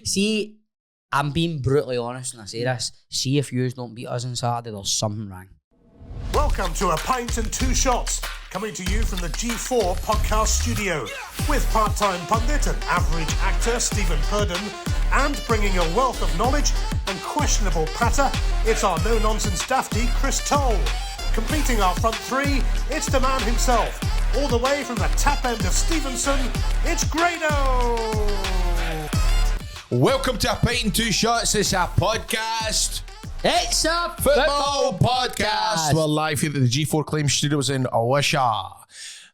See, I'm being brutally honest when I say this. See if yous don't beat us on Saturday, there's something wrong. Welcome to A Pint and Two Shots, coming to you from the G4 podcast studio, with part-time pundit and average actor Stephen Purden, and bringing a wealth of knowledge and questionable patter, it's our no-nonsense dafty Chris Toll. Completing our front three, it's the man himself, all the way from the tap end of Stevenson, it's Grado! Welcome to A Pint and Two Shots. It's a podcast. It's a Football podcast. We're live here at the G4 Claim Studios in Wishaw.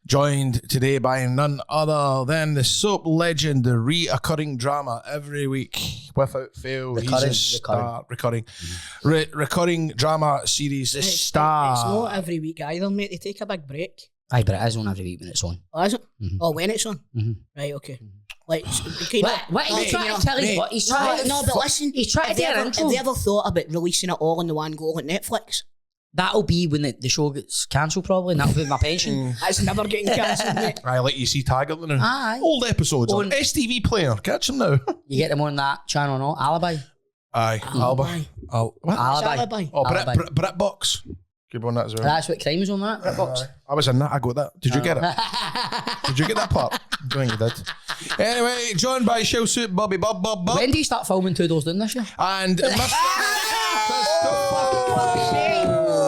Joined today by none other than the soap legend, the reoccurring drama every week without fail. Recurring drama series. The star. It's not every week either, mate. They take a big break. Aye, but it is on every week when it's on. Oh, is it? Mm-hmm. Oh, when it's on? Mm-hmm. Right, okay. Like, What he's trying to tell us what? He's trying to... No, but listen. He's trying to do an intro. Have you ever thought about releasing it all in the one go on Netflix? That'll be when the show gets cancelled probably, and that'll be my pension. It's never getting cancelled, mate. I let you see Taggart now. Aye. Old episodes on STV Player. Catch them now. You get them on that channel, no? Alibi. Aye. Alibi. What? Alibi. Oh, Alibi. BritBox. Good on that as well. That's what crime was on that, BritBox. I was in that. I got that. Did you get it? Did you get that part? I don't think you did. Anyway, joined by Shell Suit Bobby Bob. When do you start filming Two Doors Down this year? And Mr.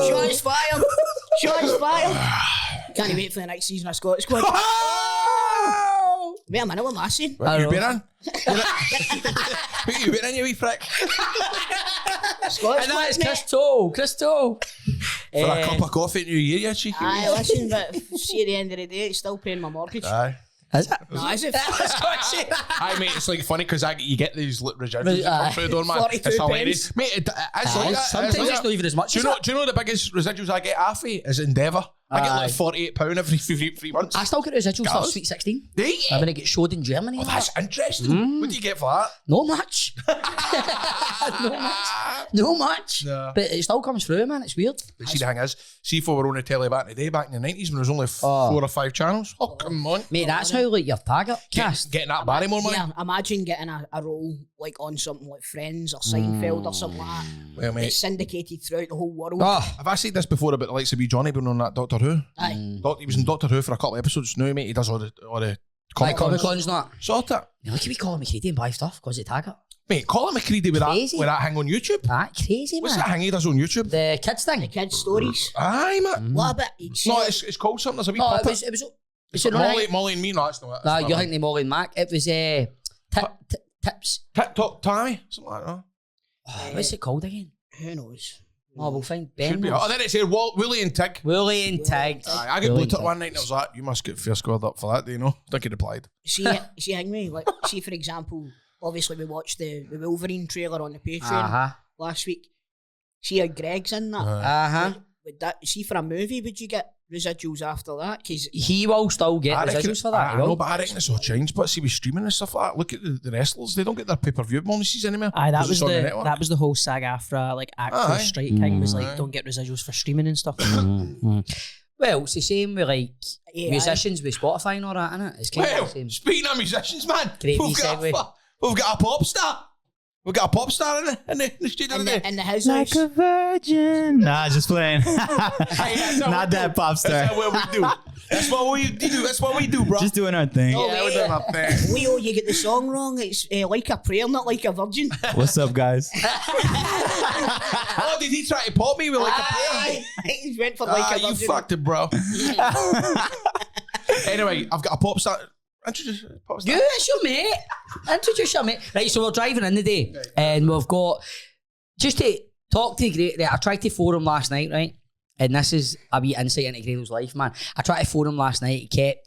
Shots fired. Shots fired. Can't wait for the next season of Scottish Squad. Wait a minute, what am I saying? What you been in? What you been in, you wee prick? Scottish And that's Squad, Chris Toll. For a cup of coffee at New Year, you cheeky. Aye, listen, but see at the end of the day, it's still paying my mortgage. Aye. Is it? No, is it? Aye, mate, it's like funny because you get these residuals come through, don't man? 42 It's hilarious. Mate, it's like that. Sometimes it's not even as much Do as you know the biggest residuals I get off is Endeavour? I get like £48 every 3 months. I still get residuals for Girls? Sweet 16. Do you? I mean, it gets showed in Germany. Oh, that's interesting. What do you get for that? Not much. Not much. No. But it still comes through, man. It's weird. But see, the thing is, see if we were on the telly back in the day, back in the 90s when there was only 4 or 5 channels. Oh, come on. Mate, that's how like your target cast. Getting that Barrymore money. Yeah, imagine getting a role like on something like Friends or Seinfeld or something like that. Well, mate. It's syndicated throughout the whole world. Have I said this before about the likes of wee Johnny being on that Doctor Who? Aye. He was in Doctor Who for a couple of episodes now, mate. He does all the Like Comic Comic-Cons and that. Sort it. You look at me calling me Canadian buy stuff because it's target. Mate, Colin McCready with Crazy. that hang on YouTube. Crazy, man. What's that hang he does on YouTube? The kids thing. The kids' stories. Aye, man. What about No, it's called something. There's a wee No, puppet. it was Molly and me. No, that's not it. No, you're thinking of Molly and Mac. It was Tips. TikTok Tommy, something like that. What's it called again? Who knows? Oh, we'll find Ben. Should be. Oh, then it's here, Willie and Tig. Willie and Tig. I got blue one night and I was like, you must get fair scored up for that, do you know? I think he replied. See, hang me. Like, see, for example, obviously we watched the Wolverine trailer on the Patreon last week. See how Greg's in that. Would that, see, for a movie, would you get residuals after that? Because he will still get residuals for that. I know, but I reckon it's all changed. But see, with streaming and stuff like that, look at the wrestlers. They don't get their pay-per-view bonuses anymore. Aye, that was the whole SAG-AFTRA, like actor strike thing was like, don't get residuals for streaming and stuff. Well, it's the same with like musicians with Spotify and all that, isn't it? It's kind of the same. Speaking of musicians, man, Great we've got a pop star. We've got a pop star in the studio today. in the house. Like a virgin. Nah, just playing. Not that pop star. That's what we do. That's what we do. That's what we do, bro. Just doing our thing. Oh, Yeah, we're doing our thing. Leo, you get the song wrong. It's like a prayer, not like a virgin. What's up, guys? Oh, did he try to pop me with like a prayer? He went for like a virgin. You fucked it, bro. Anyway, I've got a pop star. Introduce pop star. Yeah, it's your mate. Introduce your mate. Right, so we're driving in the day and we've got, just to talk to Greg, I tried to phone him last night, right? And this is a wee insight into Grado's life, man. I tried to phone him last night. He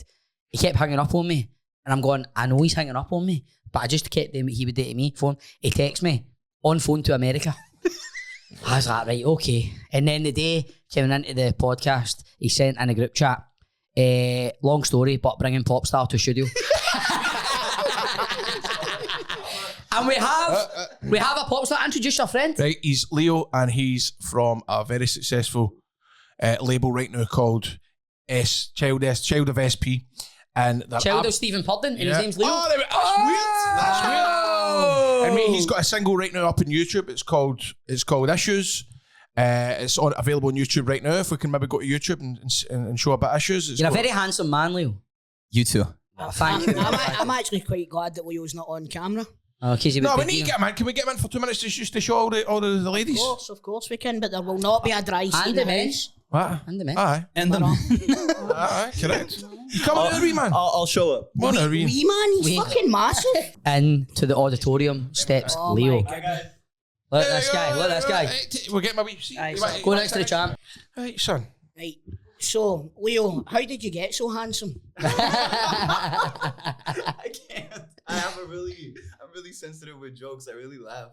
kept hanging up on me. And I'm going, I know he's hanging up on me, but I just kept doing what he would do to me. Phone. He texts me, on phone to America. I was like, right, okay. And then the day coming into the podcast, he sent in a group chat, long story, but bringing Popstar to studio. And we have a Popstar. Introduce your friend. Right, he's Leo and he's from a very successful label right now called Child of SP. And Child of Stephen Purden, and his name's Leo. Oh, that's weird. That's weird. And He's got a single right now up on YouTube. It's called Issues. It's available on YouTube right now. If we can maybe go to YouTube and show a bit of Issues. You're a very handsome man, Leo. You too. Thank you. I'm actually quite glad that Leo's not on camera. No, we need to get him in. Can we get him in for 2 minutes just to show all the ladies? Of course we can, but there will not be a dry seat in the the men. house. What? And the men. Aye. And the Aye, correct. Come on, wee man. I'll show up. Come on, wee. Wee man, he's fucking massive. Into the auditorium steps Leo. My goodness. Look at this guy. Look at this guy. We'll get my wee seat. Go next to the champ. Right, son. Right. So, Leo, how did you get so handsome? I can't. I'm really sensitive with jokes. I really laugh.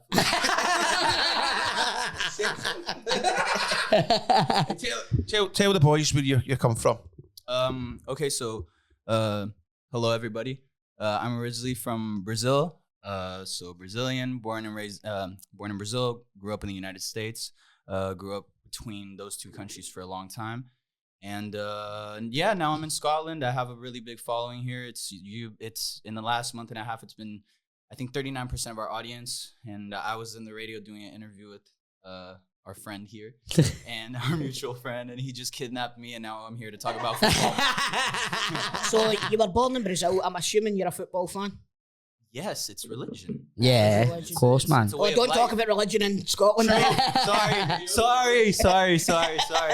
Tell the boys where you come from. Okay, so hello everybody. I'm originally from Brazil. So Brazilian, born in Brazil, grew up in the United States, grew up between those two countries for a long time. And now I'm in Scotland. I have a really big following here. It's in the last month and a half, it's been, I think, 39% of our audience. And I was in the radio doing an interview with our friend here and our mutual friend, and he just kidnapped me, and now I'm here to talk about football. So you were born in Brazil. I'm assuming you're a football fan. Yes, it's religion. Yeah, of course, man. It's a way Oh, don't of talk life. about religion in Scotland. Right? Sorry.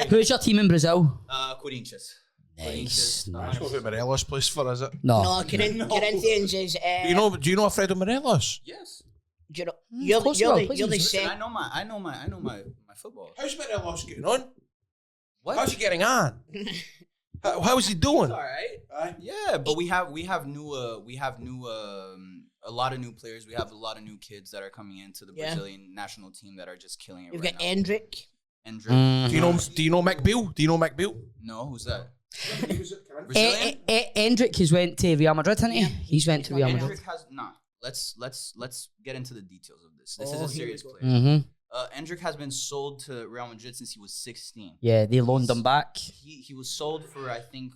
Who's your team in Brazil? Corinthians. Nice. That's what Morelos plays for, is it? No. No, Corinthians is. Do you know Alfredo Morelos? Yes. Do you know, of course you are, please. you're the Listen, second. I know my football. How's Morelos getting on? What? How's he getting on? How is he doing? All right. Yeah, but we have a lot of new players. We have a lot of new kids that are coming into the Brazilian national team that are just killing it. You've right got now. Endrick. Endrick. Do you know McBeal? Do you know McBeal? No, who's that? Brazilian. Endrick has went to Real Madrid, hasn't he? He's went to Real Madrid. Endrick has Let's get into the details of this. This is a serious player. Mm-hmm. Endrick has been sold to Real Madrid since he was 16. Yeah, they loaned him back. He was sold for, I think,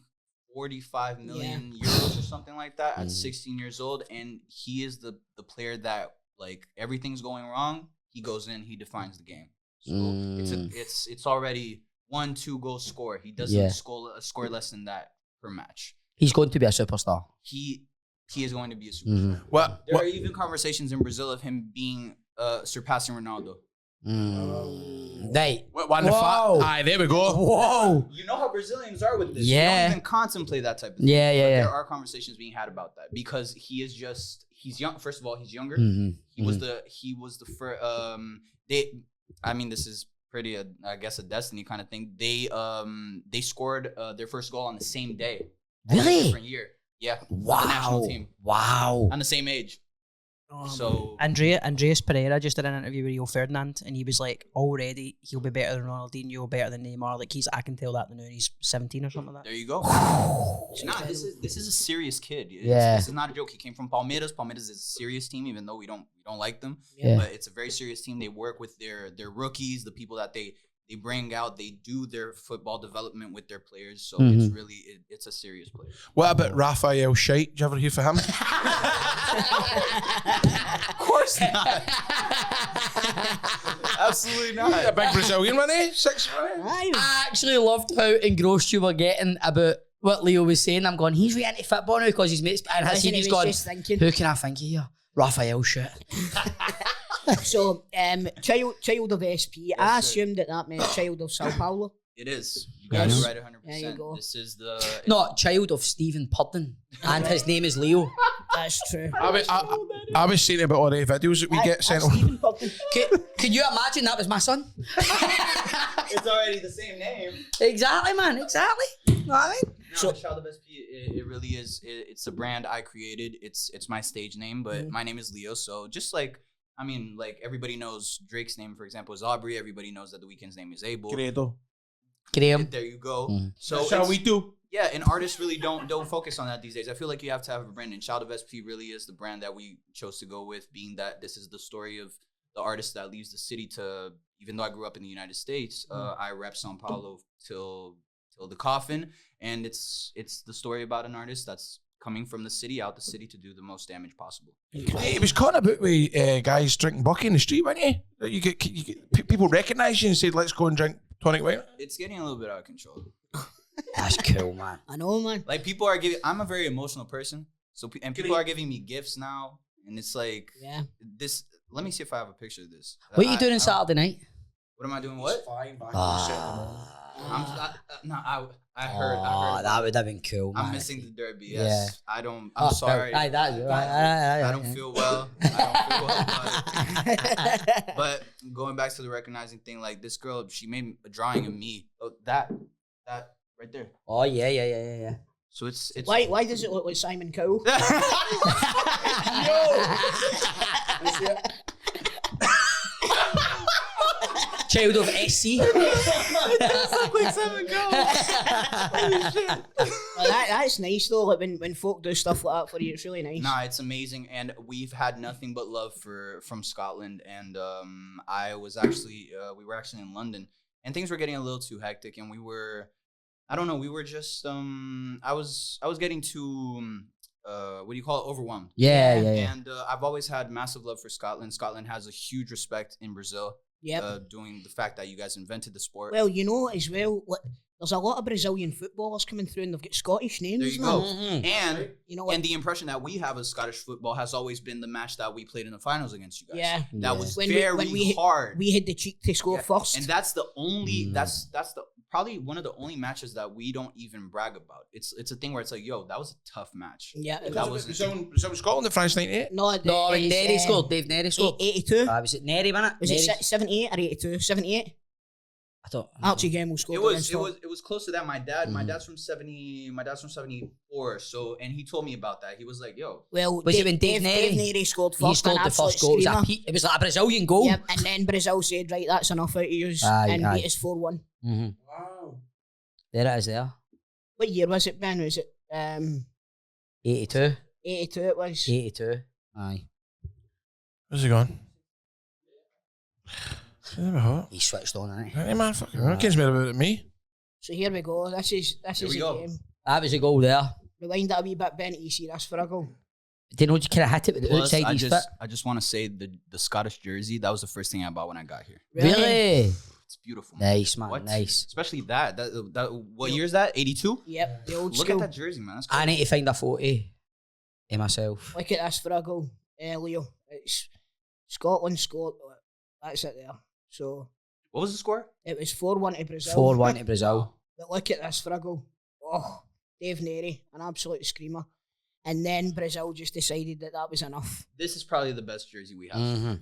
45 million euros or something like that at 16 years old, and he is the player that, like, everything's going wrong, he goes in, he defines the game. So it's already 1-2 goals score. He doesn't score less than that per match. He's going to be a superstar. He is going to be a superstar. There are even conversations in Brazil of him being surpassing Ronaldo. Right. Aye, there we go. Whoa. You know how Brazilians are with this. Yeah. You don't even contemplate that type of thing. Yeah. There are conversations being had about that because he's young. First of all, he's younger. He was the first. This is pretty, I guess, a destiny kind of thing. They scored their first goal on the same day. Really? Different year. Yeah. Wow. The national team. Wow. On the same age. So Andreas Pereira just did an interview with Rio Ferdinand, and he was like, already he'll be better than Ronaldinho, better than Neymar. Like I can tell that now. He's 17 or something like that. there you go. This is a serious kid. Yeah. This is not a joke. He came from Palmeiras. Palmeiras is a serious team, even though we don't like them. Yeah. But it's a very serious team. They work with their rookies, the people that they bring out. They do their football development with their players. So it's really it's a serious player. What about Raphael Scheidt? Did you ever hear for him? Of course not. Absolutely not. A big Brazilian, wasn't he? 6 I actually loved how engrossed you were getting about what Leo was saying. I'm going, he's really into football now because his mates and Listen, he's he was gone, just thinking. who can I think of here? Raphael shit. So, child of SP. I assumed that meant child of Sao Paulo. It is. You guys are right 100%. There you go. This is the No, child of Stephen Purden. And his name is Leo. That's true. I was saying about all the videos that we get sent on. Stephen Purden. Can you imagine that was my son? It's already the same name. Exactly, man. Exactly. You know what I mean? No, Child of SP, it really is. It's a brand I created. It's my stage name, but my name is Leo. So just like everybody knows Drake's name, for example, is Aubrey. Everybody knows that The Weeknd's name is Abel. Credo. Graham. There you go. So That's how we do. Yeah, and artists really don't focus on that these days. I feel like you have to have a brand, and Child of SP really is the brand that we chose to go with, being that this is the story of the artist that leaves the city to, even though I grew up in the United States, I rep Sao Paulo till the coffin, and it's the story about an artist that's coming from the city out the city to do the most damage possible. He was caught about with guys drinking bucky in the street, wasn't he? You get people recognise you and say, "Let's go and drink tonic water." It's getting a little bit out of control. That's cool, man. I know, man. Like people are giving. I'm a very emotional person, so people are giving me gifts now, and it's like this. Let me see if I have a picture of this. What are you doing Saturday night? What am I doing? What? I heard. That would have been cool, man. I'm missing the derby. Yes, I'm sorry. I don't feel well. I don't feel well about it. But going back to the recognizing thing, like this girl, she made a drawing of me. Oh, that right there. Oh yeah. So it's Why does it look like Simon Cowell? Child of SC. That's nice though. Like when folk do stuff like that for you, it's really nice. Nah, it's amazing, and we've had nothing but love from Scotland. And I was actually we were actually in London, and things were getting a little too hectic, and we were just I was getting too what do you call it, overwhelmed. Yeah. And I've always had massive love for Scotland. Scotland has a huge respect in Brazil. Yep. Doing the fact that you guys invented the sport. Well, you know as well, like, there's a lot of Brazilian footballers coming through and they've got Scottish names. There you go. Mm-hmm. And you know, and the impression that we have of Scottish football has always been the match that we played in the finals against you guys. Yeah. That was when very hard. We had the cheek to score first. And that's the only that's the probably one of the only matches that we don't even brag about. It's a thing where it's like, yo, that was a tough match. Yeah. That was Scotland in France 98? No, when Neri scored, Dave Neri scored. 82. Was it Neri, wasn't it? Was it 78 or 82? 78? I don't. Archie Gamble scored. It was close to that. My dad's from 74. So, and he told me about that. He was like, yo. Well, was it when Dave Neri scored first? He scored the first goal. It was like a Brazilian goal. Yep, and then Brazil said, right, that's enough out of yours, and beat us 4-1. Mm-hmm. Wow. There it is there. What year was it, Ben? Was it 82? 82 it was. 82. Aye. Where's he gone? He switched on, hasn't he? Hey man, fucking hell. Cares more about it than me. So here we go. This is the game. That was a goal there. Rewind that a wee bit, Ben. You see this for a goal. Didn't know you could have hit it with the outside of his foot. I just want to say the Scottish jersey, that was the first thing I bought when I got here. Really? It's beautiful. Nice, man. What? Nice. Especially that what year is that? 82? Yep, the old Look school. at that jersey, man. That's cool. I need to find a photo of myself. Look at this for a goal, Leo. It's Scotland scored. That's it there. So what was the score? it was 4-1 to Brazil. 4-1 to Brazil. But look at this for a goal. Oh, Dave Neri, an absolute screamer. And then Brazil just decided that was enough. This is probably the best jersey we have.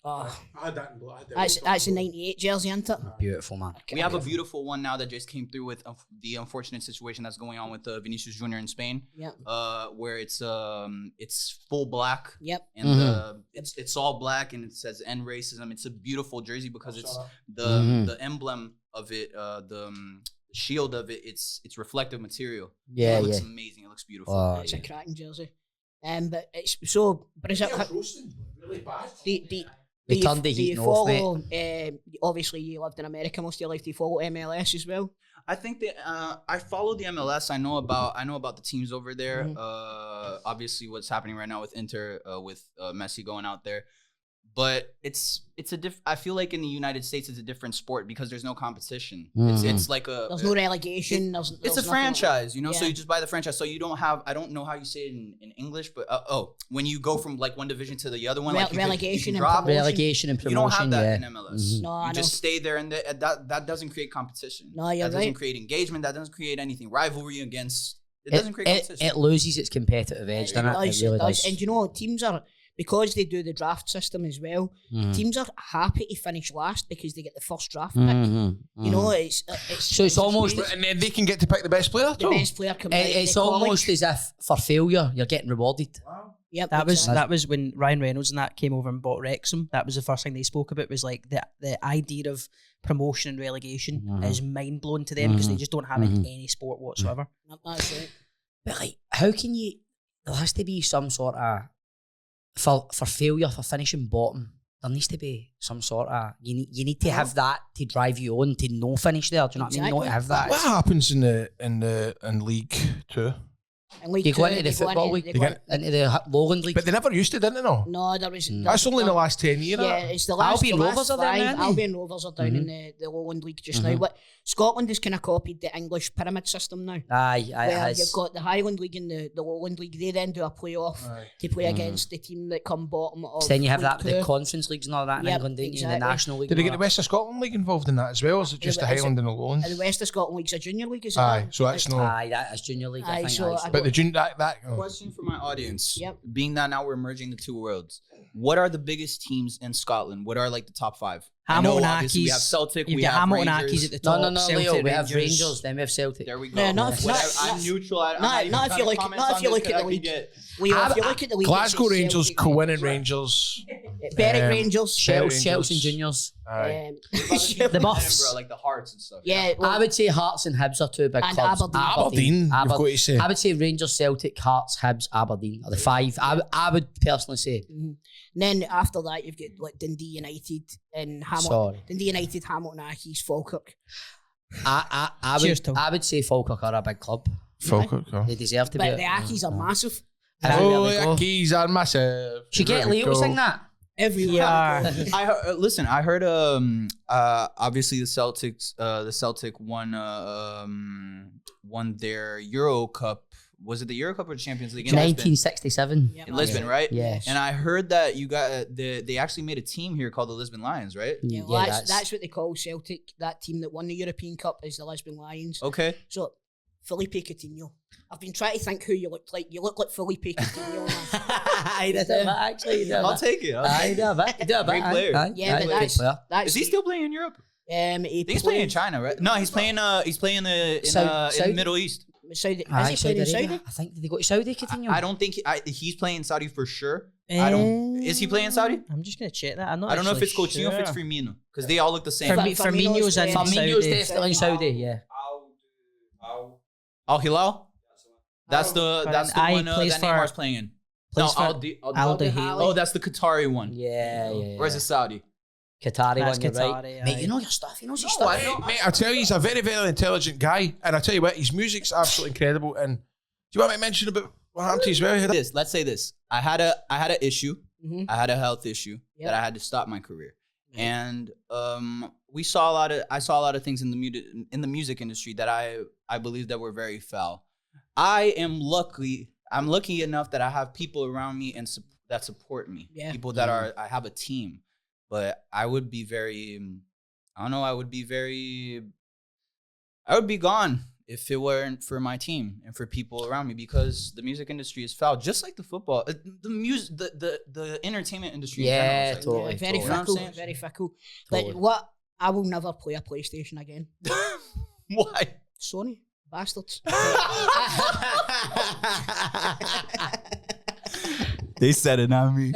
Oh, I had that in black. that's a 98 jersey, isn't it? Beautiful, man. We have a beautiful one now that just came through with the unfortunate situation that's going on with Vinicius Jr. in Spain. Yep. Where it's full black. Yep. And it's all black and it says end racism. It's a beautiful jersey because it's the emblem of it, the shield of it. It's reflective material. Yeah, it looks amazing. It looks beautiful. Oh, It's a cracking jersey. But it's so Brazil. Really bad. We turned the heat off, mate. Obviously, you lived in America most of your life. Do you follow MLS as well? I think that I follow the MLS. I know about the teams over there. Obviously, what's happening right now with Inter, with Messi going out there. But it's a I feel like in the United States it's a different sport because there's no competition. It's like there's no relegation. It's a franchise, you know. Yeah. So you just buy the franchise. So you don't have. I don't know how you say it in English, but when you go from like one division to the other one, like relegation you and promotion. Relegation and promotion. You don't have that in MLS. No, you just stay there, and that doesn't create competition. No, you're that right. doesn't create engagement. That doesn't create anything rivalry against. It doesn't create competition. It loses its competitive edge, doesn't it? It really does. And you know, teams are. Because they do the draft system as well, teams are happy to finish last because they get the first draft pick. You know, it's almost, and then they can get to pick the best player. The best player comes out. It's almost as if for failure you're getting rewarded. Wow. Yep, that was when Ryan Reynolds and that came over and bought Wrexham. That was the first thing they spoke about. Was like the idea of promotion and relegation is mind blowing to them because they just don't have it in any sport whatsoever. That's right. But like, how can you? There has to be some sort of for failure, for finishing bottom. There needs to be some sort of you need to have that to drive you on to no finish there. Do you know what I mean? Not have that. What happens in League 2? In League You go Two, into the they go Football into- League, they you go- get into the Lowland League. But they never used to, didn't they? No. No, there was. That's only in the last 10 years. Yeah, it's the last. Albion the Rovers last are down there, five. aren't they? Albion Rovers are down in the Lowland League just now. But Scotland has kind of copied the English pyramid system now. Aye, Where it you've has. got the Highland League and the Lowland League. They then do a playoff to play against the team that come bottom of. So then you have League the Two. Conference Leagues and all that in Yep, England, don't you? And the exactly. National League. Did they and get the all West of Scotland League involved in that as well? Or is it just the Is it- Highland and the Lowlands? And the West of Scotland League's a junior league, is it? Aye, so that's that. no. Aye, that is Junior League, I Aye, think. so aye, I But the junior that Question for my audience. Yep. Being that now we're merging the two worlds, what are the biggest teams in Scotland? What are like the top 5? I know Hamilton obviously we have Accies. Celtic, You've we got have Hamilton Rangers. Accies at the top. No, Celtic, Leo, we have Rangers, then we have Celtic. There we go. No, not if- I'm neutral. I'm not- even not if trying you to look- comment not if on you this look at 'cause the I league. could get- Leo, if you look at the league, Glasgow it says Rangers, Celtic, Corinne Rangers. Berwick Um, Rangers. Rangers. Chelsea Juniors. Aye. The Buffs. Edinburgh, like the Hearts and stuff. Yeah, well, I would say Hearts and Hibs are two big And clubs. Aberdeen. Aberdeen, you've got to say. I would say Rangers, Celtic, Hearts, Hibs, Aberdeen are the 5. I would personally say. And then after that, you've got like Dundee United and Hamilton. Sorry. Dundee United, Hamilton Accies, Falkirk. Cheers, Tom. I would say Falkirk are a big club. Falkirk. They deserve to But be. the Accies are massive. Oh, There we go. the keys are massive. Should get There we Leo to go. sing that. Everywhere. Yeah. I heard, listen. I heard obviously the Celtic won their Euro Cup. Was it the Euro Cup or the Champions League in Lisbon? 1967. Yep. In Lisbon, right? Yes. And I heard that you got they actually made a team here called the Lisbon Lions, right? Yeah, well, that's what they call Celtic. That team that won the European Cup is the Lisbon Lions. Okay. So, Felipe Coutinho. I've been trying to think who you look like. You look like Felipe Coutinho. Man. I did it, actually. I'll take it. I do a bit. Great player. Yeah, but great player. that's Is he still playing in Europe? I think he's played playing in China, right? No, he's playing in the Saudi. Middle East. Saudi. Is Aye, he playing in Arabia. Saudi? I think did they go to Saudi, Coutinho? I don't think he's playing in Saudi for sure. I don't. Is he playing in Saudi? I'm just gonna check that. I'm not. I don't know if it's actually Coutinho or if it's sure. Firmino because they all look the same. Firmino's in Firmino's Saudi. definitely in Saudi, yeah. Al Hilal. That's the Aye, one plays that for- Neymar's playing in. plays for Al Hilal. Oh, that's the Qatari one. Yeah. Where's the Saudi? Qatari That's one, you're right. Qatari, Mate, aye. you know your stuff. He knows his stuff. Mate, I tell you, he's a very, very intelligent guy. And I tell you what, his music's absolutely incredible. And do you want me to mention about what happened to his well? Let's say this. I had an issue. Mhm. I had a health issue Yep. that I had to stop my career. And I saw a lot of things in the music industry that I believe that were very foul. I'm lucky enough that I have people around me and that support me. Yeah. People that I have a team. But I would be very, I don't know, I would be gone if it weren't for my team and for people around me because the music industry is foul, just like the football, the entertainment industry. Yeah, in general. totally. Yeah, very You know what I'm fickle. saying? Very fickle. Totally. Like what? I will never play a PlayStation again. Why? Sony bastards. They said it, not me.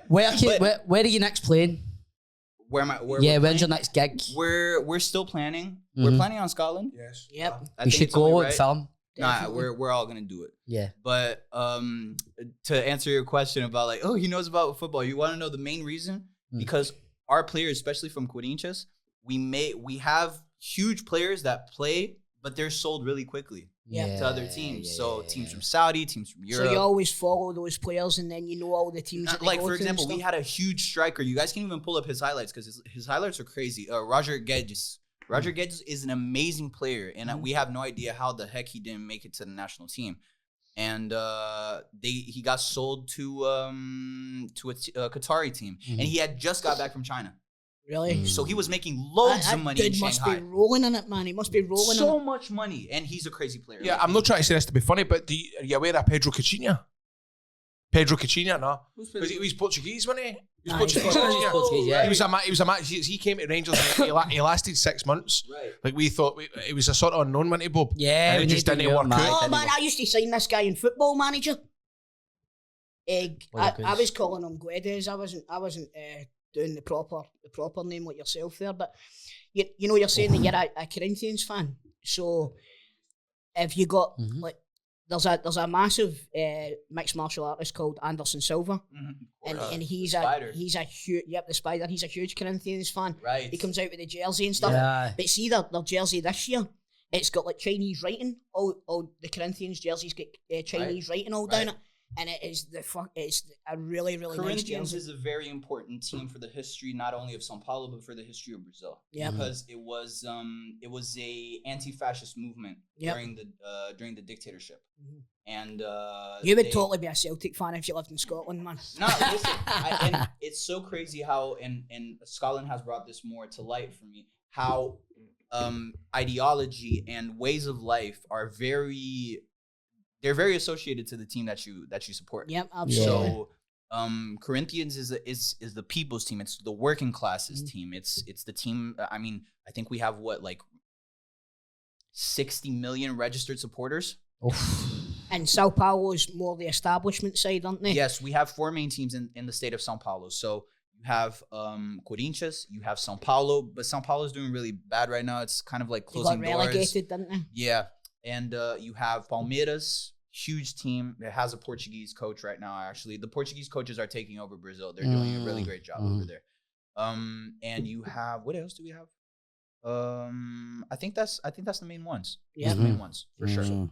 Where are you next playing? Where am I? Where Yeah, we're when's your playing? next gig? We're still planning. We're planning on Scotland. Yes. Yep. I We think should it's only go right. and film. Nah, Definitely. we're all gonna do it. Yeah. But to answer your question about like, oh, he knows about football. You want to know the main reason? Because our players, especially from Corinthians, we have huge players that play, but they're sold really quickly to other teams. So teams from Saudi, teams from Europe. So you always follow those players, and then you know all the teams. That they Like go for to and example, we stuff? had a huge striker. You guys can even pull up his highlights because his highlights are crazy. Roger Guedes. Roger Guedes is an amazing player, and we have no idea how the heck he didn't make it to the national team. And he got sold to a Qatari team, and he had just got back from China, Really? so he was making loads That of money in dude must Shanghai. be rolling in it, man. He must be rolling in So it. much money, and he's a crazy player. Yeah, I'm not trying to say this to be funny, but are you aware of Pedro Caixinha? Pedro Caixinha, no. He was Portuguese, wasn't he? He was Aye, Portuguese. he's wasn't he? Portuguese, yeah. He was a match. He came to Rangers. And he lasted 6 months. Right. Like we thought, it was a sort of unknown, wasn't he, Bob? Yeah, and we it just need to didn't do work it, out. Oh man, I used to sign this guy in Football Manager. I was calling him Guedes. I wasn't doing the proper name like yourself there. But you know, you're saying that you're a Corinthians fan. So if you got like, there's a massive mixed martial artist called Anderson Silva, and he's Spider. a huge the Spider. He's a huge Corinthians fan. Right. He comes out with the jersey and stuff. Yeah. But see their jersey this year. it's got like Chinese writing. All the Corinthians jerseys get Chinese writing all down it. And it is it's a really, really Corinthians nice jersey. is a very important team for the history, not only of São Paulo, but for the history of Brazil. Yeah. Because it was a anti-fascist movement during the dictatorship. Mm-hmm. And you would totally be a Celtic fan if you lived in Scotland, man. No, listen, and it's so crazy how, and Scotland has brought this more to light for me, how ideology and ways of life are they're very associated to the team that you support. Yep, absolutely. So Corinthians is the people's team. It's the working classes team. It's the team. I mean, I think we have like 60 million registered supporters. And Sao Paulo's more the establishment side, aren't they? Yes, we have 4 main teams in the state of São Paulo. So you have Corinthians, you have São Paulo, but São Paulo is doing really bad right now. It's kind of like closing doors. They got relegated, didn't they? Yeah. And you have Palmeiras, huge team. It has a Portuguese coach right now, actually. The Portuguese coaches are taking over Brazil. They're doing a really great job over there. And you have, what else do we have? I think that's the main ones. Yeah. The main ones, for sure.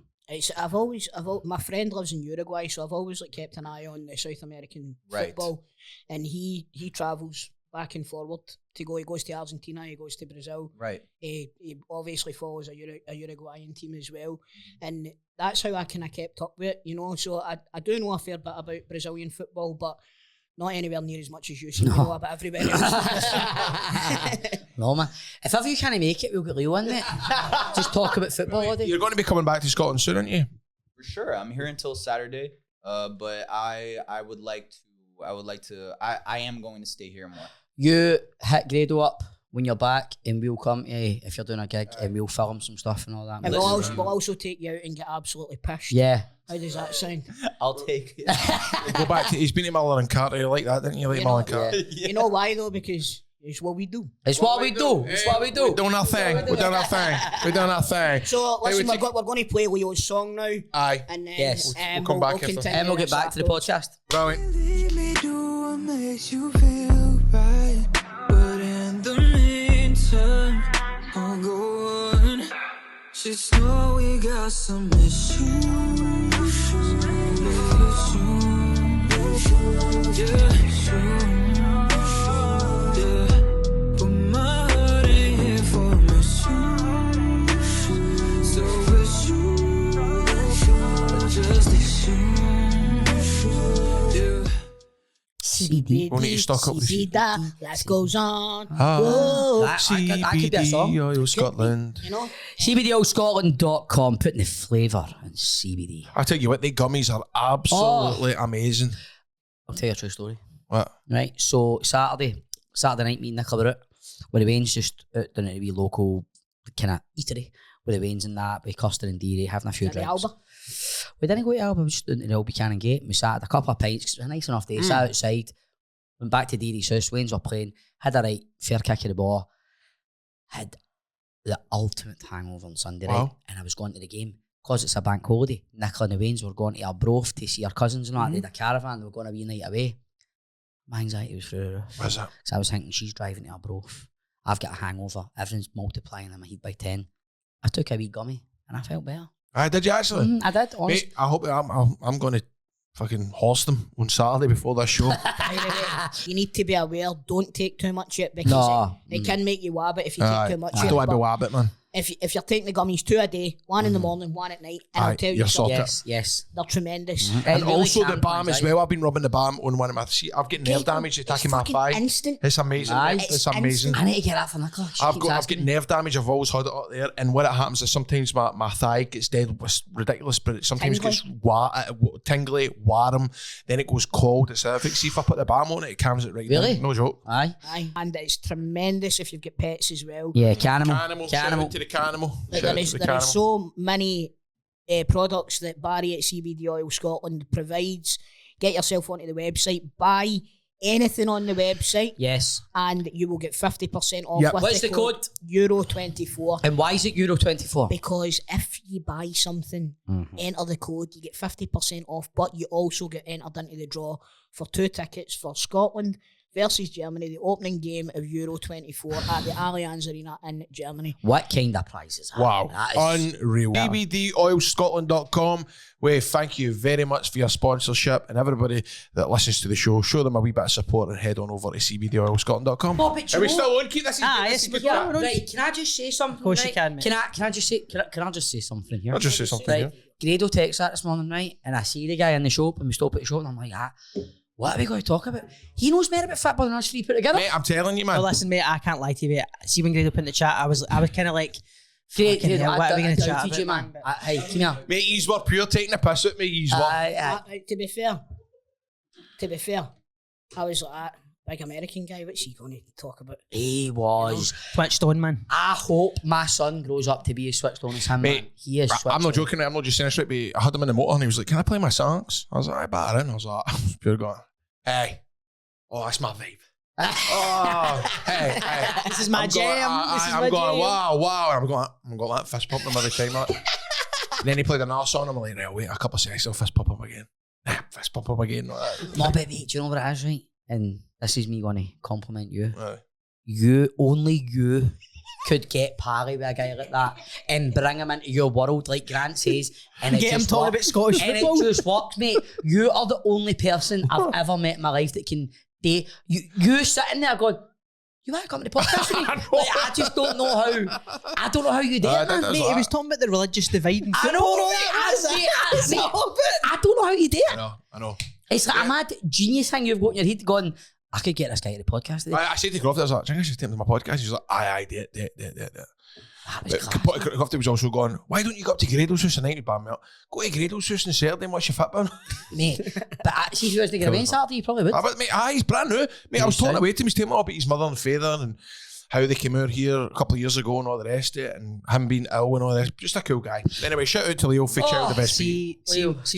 I've always my friend lives in Uruguay, so I've always kept an eye on the South American football. And he travels back and forward to go. He goes to Argentina, he goes to Brazil. Right. He obviously follows a Uruguayan team as well. And that's how I kind of kept up with it, So I do know a fair bit about Brazilian football, but not anywhere near as much as you seem to know about everybody else. No, man. If ever you can't make it, we'll get Leo in it. Just talk about football all day. You're going to be coming back to Scotland soon, aren't you? For sure. I'm here until Saturday. But I would like to. I am going to stay here more. You hit Grado up when you're back, and we'll come to you if you're doing a gig, and we'll film some stuff and all that. And we'll also take you out and get absolutely pissed. Yeah. How does that sound? I'll take it. Go back to. He's been to Muller and Carter. You like that, didn't you? Like Muller and Carter. You know why though? Because it's what we do. It's what we do. It's what we do. We're doing our thing. We're doing our thing. We're doing our thing. So listen, we're going to play Leo's song now. Aye. And then Yes. We'll come back after. continue And we'll get this back to the afterwards. podcast. Brilliant. Leave me do what makes you feel right, but in the meantime, I'll go on. Just know we got some issues. But my heart ain't here for misuse. So it's you, just assume. CBD. We'll need to stock up with CBD, life goes on. I could be a song. CBD Oil Scotland. CBDOilScotland.com, putting the flavour in CBD. I tell you what, the gummies are absolutely amazing. I'll tell you a true story. What? Right, so Saturday night, me and Nick were out with the Waynes, just out down at a wee local kind of eatery with the Waynes and that, with custard and dairy, having a few drinks. Alba? We didn't go to Alba, we were just down to the Old Buchanan Gate. We sat at a couple of pints, because it was a nice enough day, sat outside, went back to Dairy's house, Waynes were playing, had a right fair kick of the ball, had the ultimate hangover on Sunday night, and I was going to the game. Because it's a bank holiday, Nicola and the Waynes were going to Arbroath to see our cousins and that. They had a caravan, they were going a wee night away. My anxiety was through the roof. What's that? So I was thinking, she's driving to Arbroath. I've got a hangover. Everything's multiplying in my head by 10. I took a wee gummy and I felt better. Did you actually? I did, honestly. Mate, I hope I'm going to fucking horse them on Saturday before this show. By the way, you need to be aware, don't take too much yet, because it can make you wabbit if you take too much I yet. don't want to be But wabbit, man. if you're taking the gummies 2 a day, 1 in the morning, 1 at night, and Aye, I'll tell you you're something, sorted. Yes. they're tremendous. And really also can the balm as anxiety. well. I've been rubbing the balm on one of my. See, I've got nerve damage attacking my fucking thigh. instant. It's amazing. Aye. mate. It's It's amazing. instant. I need to get that for Nicola. I've got nerve damage. I've always had it up there, and what it happens is sometimes my thigh gets dead. It's ridiculous, but it sometimes gets tingly, warm. Then it goes cold. It's terrific. See if I put the balm on it, it calms it right Really? down. No joke. Aye. And it's tremendous if you've got pets as well. Yeah, Canimal. Shout out to the Canimal. Like, Shout out there to the is Canimal. so many products that Barry at CBD Oil Scotland provides. Get yourself onto the website, buy anything on the website, Yes. and you will get 50% off. Yep. With What's the code? Euro24. And why is it Euro 24? Because if you buy something, enter the code, you get 50% off, but you also get entered into the draw for 2 tickets for Scotland versus Germany, the opening game of Euro 24 at the Allianz Arena in Germany. What kind of prizes? Wow, That is unreal. CBDOilScotland.com. We thank you very much for your sponsorship, and everybody that listens to the show, show them a wee bit of support and head on over to CBDOilScotland.com. No, but Are we still on? Keep this. Yes, good. yeah. Right, can I just say something? Of course right? you can, mate. Can I just say something here? I'll just say something Right, here. Grado texts that this morning, right? And I see the guy in the shop, and we stop at the shop, and I'm like, what are we going to talk about? He knows more about football than us three put together. Mate, I'm telling you, man. Well, listen, mate, I can't lie to you, mate. See, when Grado put in the chat, I was kind of like, Great, fucking hell, what are we going to I chat teach you, about, man. man? Hey, come here. Mate, he's were pure taking the piss at me. He's were. To be fair, I was like, that big American guy, what's he going to talk about? He was. Twitched on, man. I hope my son grows up to be as switched on as him. Mate, man. He is switched I'm not on. joking. I'm not just saying it straight. But I had him in the motor and he was like, "Can I play my songs?" I was like, "I batter in." I was like, I was pure going, "Hey, oh, that's my vibe." Oh, hey, This is my I'm jam. Going, This is I'm my going, jam. wow. And I'm going that fist pump him every time. Like. Then he played another song. I'm like, "Right, wait, a couple of seconds, I'll fist pump him again. Fist pump him again." Like that. No, but mate, do you know what it is, right? And this is me going to compliment you. Right. Only you could get Parry with a guy like that and bring him into your world, like Grant says, and it Get him just talking works. about Scottish and football. it just works, mate. You are the only person I've ever met in my life that can date you sitting there going, "You want to come to the podcast with me?" I just don't know how. I don't know how you do it, man. Mate, he was talking about the religious divide in I football. know, I don't know how you do it. I know. It's like a mad genius thing you've got in your head going, I could get this guy to the podcast today. I said to Crofty, I was like, "I think I should take him to my podcast." He's like, "Aye, do it." That was class. Crofty was also going, "Why don't you go up to Grado's house tonight?" Go to Grado's house on Saturday and watch your football. Mate, but see if you was to get away on Saturday, you probably would. But mate, he's brand new. Mate, I was talking away to him, he's telling me all about his mother and father and how they came out here a couple of years ago and all the rest of it, and him being ill and all this. Just a cool guy. Anyway, shout out to Leo for shouting the best. See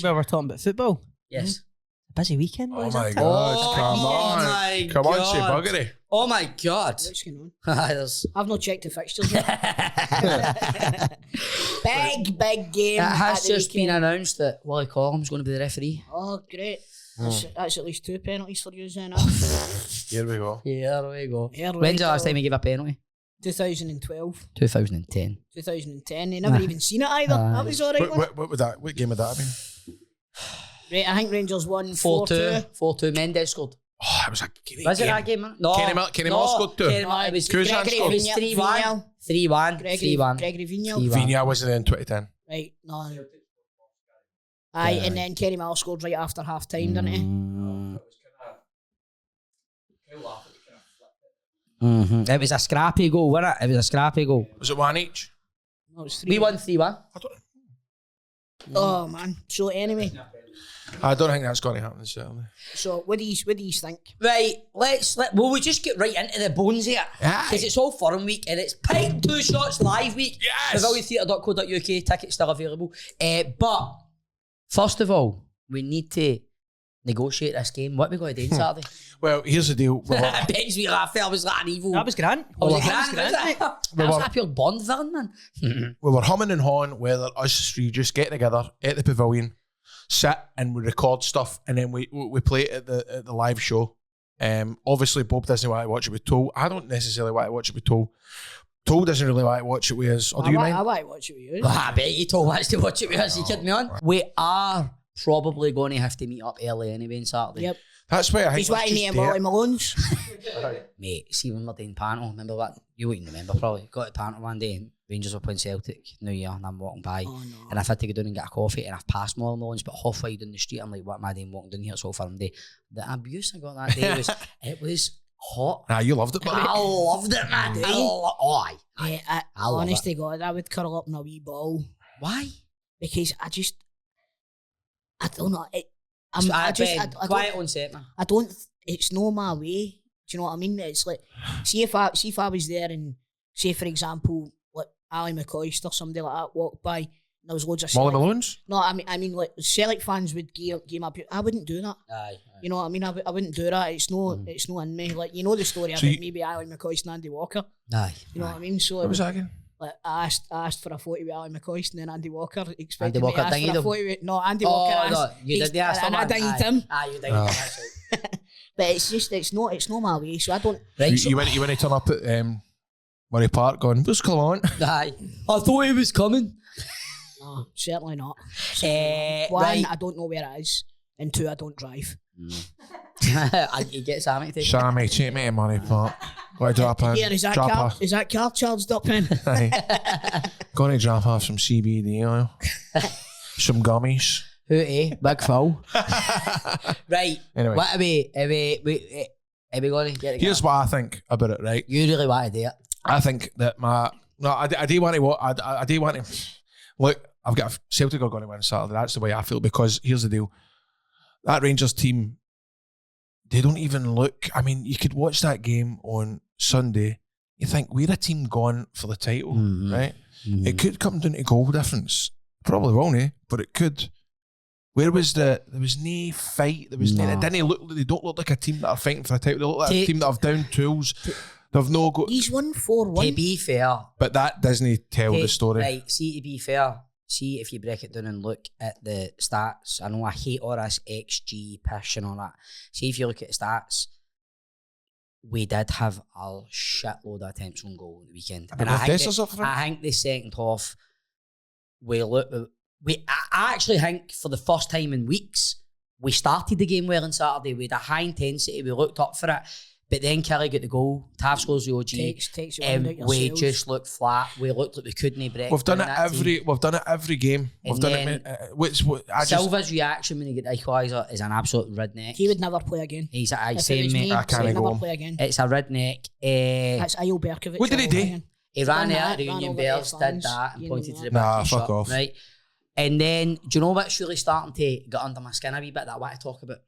where we're talking about football? Yes. Busy weekend, Oh boys. my aren't it? God, come on. my Come on, say God. buggery. Oh my God. What's going on? There's- I've not checked the fixtures yet. Big game. It has at the just been weekend. announced that Wally Collum's going to be the referee. Oh, great. That's at least 2 penalties for you, then. Here we go. Yeah, there we go. Here we When's the last go. time he gave a penalty? 2012, 2010. 2010. They never even seen it either. That was all right. What would that? What game would that have been? Right, I think Rangers won 4-2. 4-2. 4-2. Mendes scored. Oh, it was a great Was it game. that game, man? No. Kenny Moore scored too. Kenny Moore, it was Kuzan Gregory, scored. it was 3-1. 3-1. 3-1. Gregory Vigneault. 3-1. Vigneault wasn't there in 2010. Right, no. Aye, and then Kenny Moore scored right after half time, didn't he? Mm-hmm. It was a scrappy goal, wasn't it? It was a scrappy goal. Was it one each? No, it was 3. We won 3-1. Oh, man. So, anyway, I don't think that's going to happen certainly. so what do you think? Right, will we just get right into the bones here? Aye. Because it's all foreign week and it's Pint 2 Shots live week. Yes! PavilionTheatre.co.uk, tickets still available. But first of all, we need to negotiate this game. What are we going to do on Saturday? Well, here's the deal. Ben's me laughing. I was like an evil. That was Grant. Oh, was it That was Grant? Grant, mate. That was a pure Bond villain, man. We were humming and hawing whether us three just get together at the Pavilion, sit and we record stuff, and then we play it at the live show. Obviously, Bob doesn't want to watch it with Toll. I don't necessarily want to watch it with Toll. Toll doesn't really want to watch it with us. Or do you mind? I want to watch it with you. I bet you told us to watch it with us. You kidding me on? We are probably going to have to meet up early anyway on Saturday. Yep. That's why I think He's let's wanting just to do Molly it. Malone's. Mate, see when we're doing panel, remember that? You wouldn't remember probably. Got to panel one day, Rangers were playing Celtic, New Year, and I'm walking by. Oh, no. And I've had to go down and get a coffee, and I've passed Molly Malone's, but halfway down the street, I'm like, what am I doing walking down here so far? The abuse I got that day was, it was hot. Nah, you loved it, buddy. I loved it, man. Aye. Yeah, I love honest it. to God, I would curl up in a wee ball Why? because I don't know. Quiet on set, man. I don't. It's no my way. Do you know what I mean? It's like, see if I was there and say for example, like Ali McCoist or somebody like that walked by, and there was loads of Molly Celtic- Malone's? No, I mean like Celtic fans would game up. I wouldn't do that. Aye. You know what I mean? I wouldn't do that. It's no in me. Like, you know the story So about you- maybe Ali McCoist and Andy Walker. Aye. You know what I mean? So What was that again? like I asked for a photo with Ali McCoist and then Andy Walker expected Andy me Walker to ask dinged for a him? photo with, no, Andy Walker Oh, no, asked, you did the ask for and I one. dinged him. Aye, you dinged him. That's right. But it's no my way, so I don't. Right, You when you turn up at Murray Park going, what's going on? Aye. I thought he was coming. No, certainly not. One, Right. I don't know where it is, and two, I don't drive. He gets Sammy to take it. Sammy, take me to Murray Park. Going to drop in. Yeah, is that car charged up in? Going to drop off some CBD oil. Some gummies. Who, Big Phil. Right. Anyway. What are we going to get it? Here's what I think about it, right? You really want to do it. I think that I do want to. I do want to. Look, I've got Celtic are going to win Saturday. That's the way I feel, because here's the deal: that Rangers team, they don't even look. I mean, you could watch that game on Sunday. You think we're a team gone for the title, right? Mm-hmm. It could come down to goal difference. Probably won't, but it could. Where was there was no fight. There was no. It didn't look. They don't look like a team that are fighting for a title. They look like a team that have down tools. They've no go. He's won 4-1. To be fair, But that doesn't tell the story. Right, see, to be fair, see if you break it down and look at the stats. I know I hate all this XG pish and all that. See if you look at the stats, we did have a shitload of attempts on goal at the weekend. And I think the second half, I actually think for the first time in weeks, we started the game well on Saturday. We had a high intensity. We looked up for it. But then Kelly got the goal. Tav scores the OG. Takes we just looked flat. We looked like we couldn't break. We've done it every game. And We've done it. Silva's reaction when he got the equaliser is an absolute redneck. He would never play again. He's same mate. I can't go. Play again. It's a redneck. That's Ayo Berkovic. What did he do? He ran out of the Union Bells, did that, and pointed to the back of the shot, off. Right. And then, do you know what's really starting to get under my skin a wee bit that I want to talk about?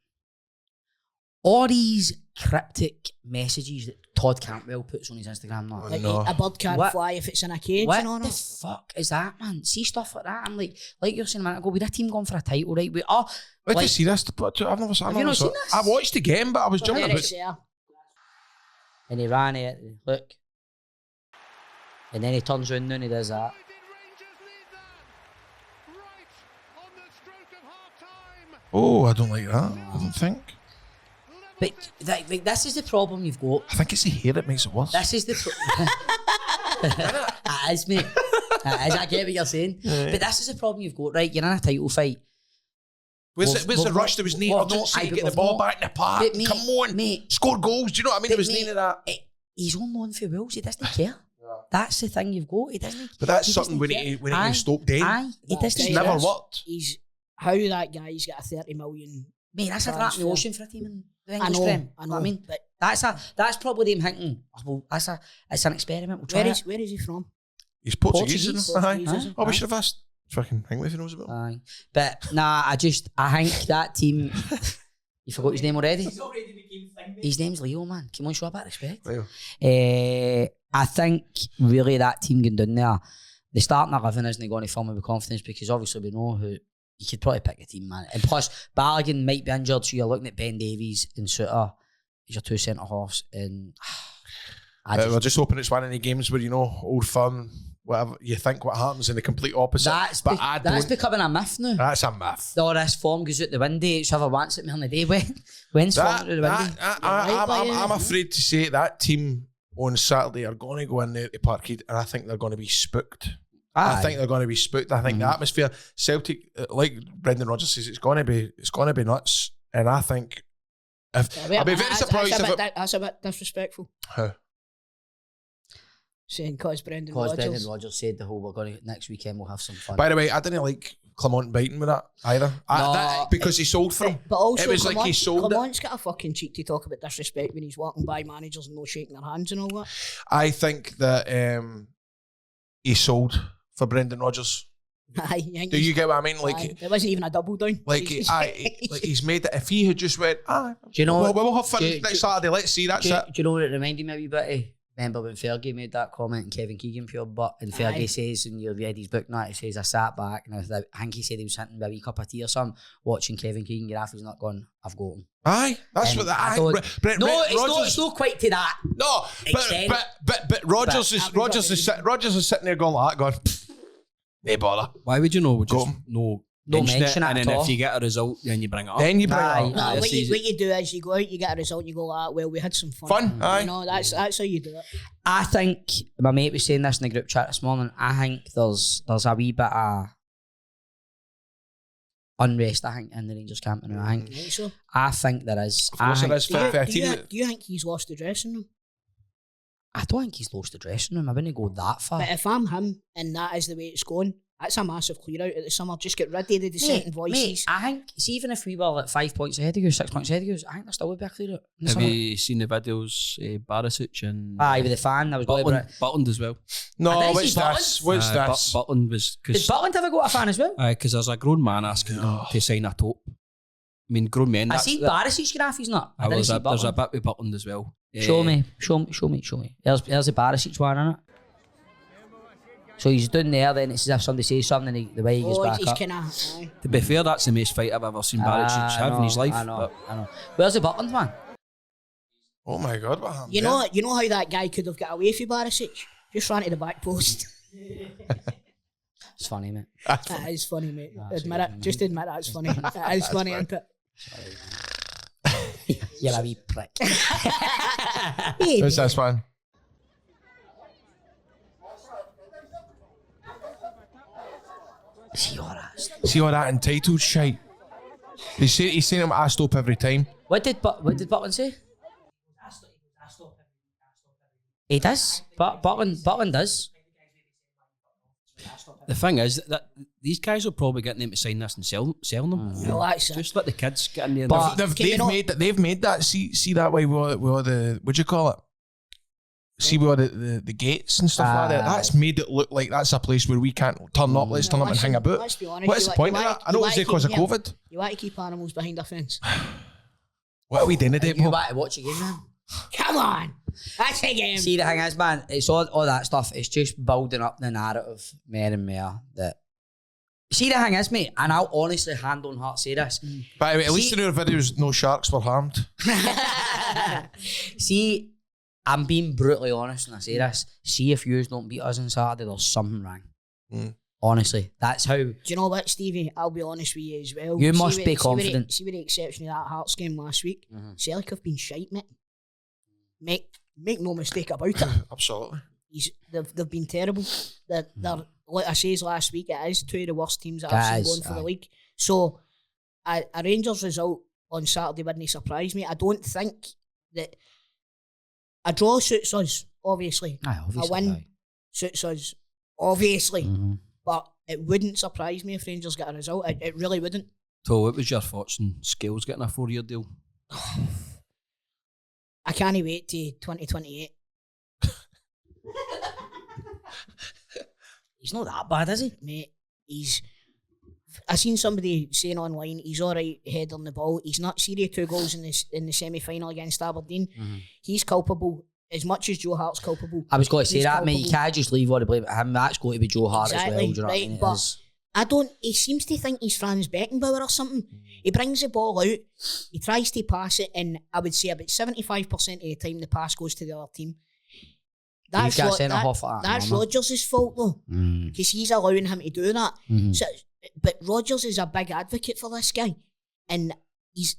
All these cryptic messages that Todd Cantwell puts on his Instagram now. Like a bird can't fly if it's in a cage. What and all the that. fuck is that, man? See stuff like that. I'm like you're saying a minute ago, we're a team going for a title, right? We Wait to see this. I've never seen this? I watched the game, but I was jumping about. And he ran it. Look. And then he turns around and he does that. Oh, I don't like that. I don't think. But this is the problem you've got. I think it's the hair that makes it worse. This is the It is, mate. It is. I get what you're saying. Right. But this is the problem you've got, right? You're in a title fight. Where's the rush? There was no urgency to get the ball back in the park. Mate, come on, mate. Score goals. Do you know what I mean? There was none of that. He's on loan for Wolves. He doesn't care. That's the thing you've got. He doesn't. But that's something when he stopped doing. Aye, he doesn't. It's never worked. He's how that guy's got a 30 million. Mate, that's a drop in the ocean for a team in the English Prem. I know. I mean, but that's probably them thinking. Well, it's an experiment. We'll try it. Where is he from? He's Portuguese. Portuguese. Oh, we should have asked. Fucking think if he knows about him. Aye. But nah, I think that team. You forgot his name already? He's already became thing. His name's Leo, man. Come on, show a bit of respect. Leo. I think really that team going down there, the starting 11 isn't going to fill me with confidence because obviously we know who. You could probably pick a team, man. And plus, Balogun might be injured, so you're looking at Ben Davies and Suter as your two centre halves. And we're just hoping it's one of the games where Old Firm, whatever you think what happens in the complete opposite. That's becoming a myth now. That's a myth. All this form goes out the window. It's whoever wants it on the day. When's form out the window? I'm afraid to say that team on Saturday are going to go in there to Parkhead, and I think they're going to be spooked. I think they're going to be spooked. I think the atmosphere, Celtic, like Brendan Rodgers says, it's going to be nuts. And I think I'll be very surprised if that's a bit disrespectful. How? Saying because Brendan Rodgers said the whole next weekend we'll have some fun. By the way, I didn't like Clement biting with that either. Because he sold for him. But also, it was like he sold Clement's got a fucking cheek to talk about disrespect when he's walking by managers and no shaking their hands and all that. I think that he sold for Brendan Rodgers. Do you get what I mean? Like it wasn't even a double down. Like he's made it. If he had just went, do you know? We'll have fun next Saturday. Let's see. That's it. Do you know what it reminded me a wee bit? Remember when Fergie made that comment and Kevin Keegan for your butt, and Fergie says, and you read his book now, he says, I sat back and I think he said he was sitting with a wee cup of tea or something, watching Kevin Keegan get off. He's not gone, I've got him. Aye, that's what that. It's not quite to that. No, but Rodgers is sitting there going like that, going, they bother. Why would you know? No Don't mention it and at then all. if you get a result, then you bring it up. Then you bring it Aye. up. No, this what season. you do is you go out, you get a result, you go, well, we had some fun. Fun, aye. You know, that's how you do it. I think my mate was saying this in the group chat this morning. I think there's a wee bit of unrest. I think in the Rangers camp now. I think there is. Of course there is. Do you think he's lost the dressing room? I don't think he's lost the dressing room. I wouldn't go that far. But if I'm him and that is the way it's going, that's a massive clear out at the summer. Just get rid of the dissenting voices. Mate, I think, see, even if we were like 5 points ahead of you, 6 points ahead of you, I think there still would be a clear out. Have you seen the videos, Barisic and Aye, with the fan, that was Butland as well. I No, didn't what's see this? What's this? Butland was Did Butland ever got a fan as well? because there's a grown man asking him to sign a top. I mean, grown men. I that's- seen that- Barisic's graph, he's not. I didn't there's see a Butland. bit with Butland as well. Show me. There's the Barisic one, innit? So he's done there, then it's as if somebody says something and the way he gets back he's up. kind of... To be fair, that's the most fight I've ever seen Barisic have in his life. I know. but- Where's the Butland man? Oh my God, what happened? You know how that guy could have got away from Barisic? Just ran to the back post. It's funny, mate. That is funny, mate. Admit it. Just admit that's funny. That is funny, isn't it? You're a wee prick. Hey, What's this one? See all that. See all that entitled shite? He's saying him asked up every time. What did Butland say? He does. Butland does. The thing is that these guys will probably get them to sign this and sell them. well, that's it. Just let the kids get in there. But- They've made that. See that way with all the, what'd you call it? See with all the gates and stuff like that. That's made it look like that's a place where we can't turn up. Let's turn up and hang about. Let's be honest. What's the point of that? I know it's because of COVID. You want to keep animals behind a fence? What are we doing today, You Paul? want to watch a game, man? Come on. That's a game. See, the thing is, man, it's all that stuff. It's just building up the narrative more and more. That see, the thing is, mate, and I'll honestly, hand on heart, say this. By the way, at least in our videos, no sharks were harmed. See, I'm being brutally honest when I say this. See, if yous don't beat us on Saturday, there's something wrong. Honestly, that's how. Do you know what, Stevie? I'll be honest with you as well. You must be confident. See with the exception of that Hearts game last week, Celtic have been shite, mate. Make no mistake about it. Absolutely. They've been terrible. They're like I said last week, it is two of the worst teams that I've seen going for the league. So a Rangers result on Saturday wouldn't surprise me. I don't think that a draw suits us, obviously. A win suits us, obviously. But it wouldn't surprise me if Rangers get a result. It really wouldn't. So, what was your thoughts on Scales getting a 4-year deal? I can't wait to 2028. He's not that bad, is he? Mate, I seen somebody saying online he's alright head on the ball. He's not serious 2 goals in the semi-final against Aberdeen. He's culpable as much as Joe Hart's culpable. I was going to say He's that, mate. You culpable. can't just leave all the blame at him. That's going to be Joe Hart as well. Do you know what I right, mean? It but is. I don't. He seems to think he's Franz Beckenbauer or something. He brings the ball out, he tries to pass it, and I would say about 75% of the time the pass goes to the other team. That's got sent off at that, that's mama. Rodgers' fault though, because he's allowing him to do that. So, but Rodgers is a big advocate for this guy, and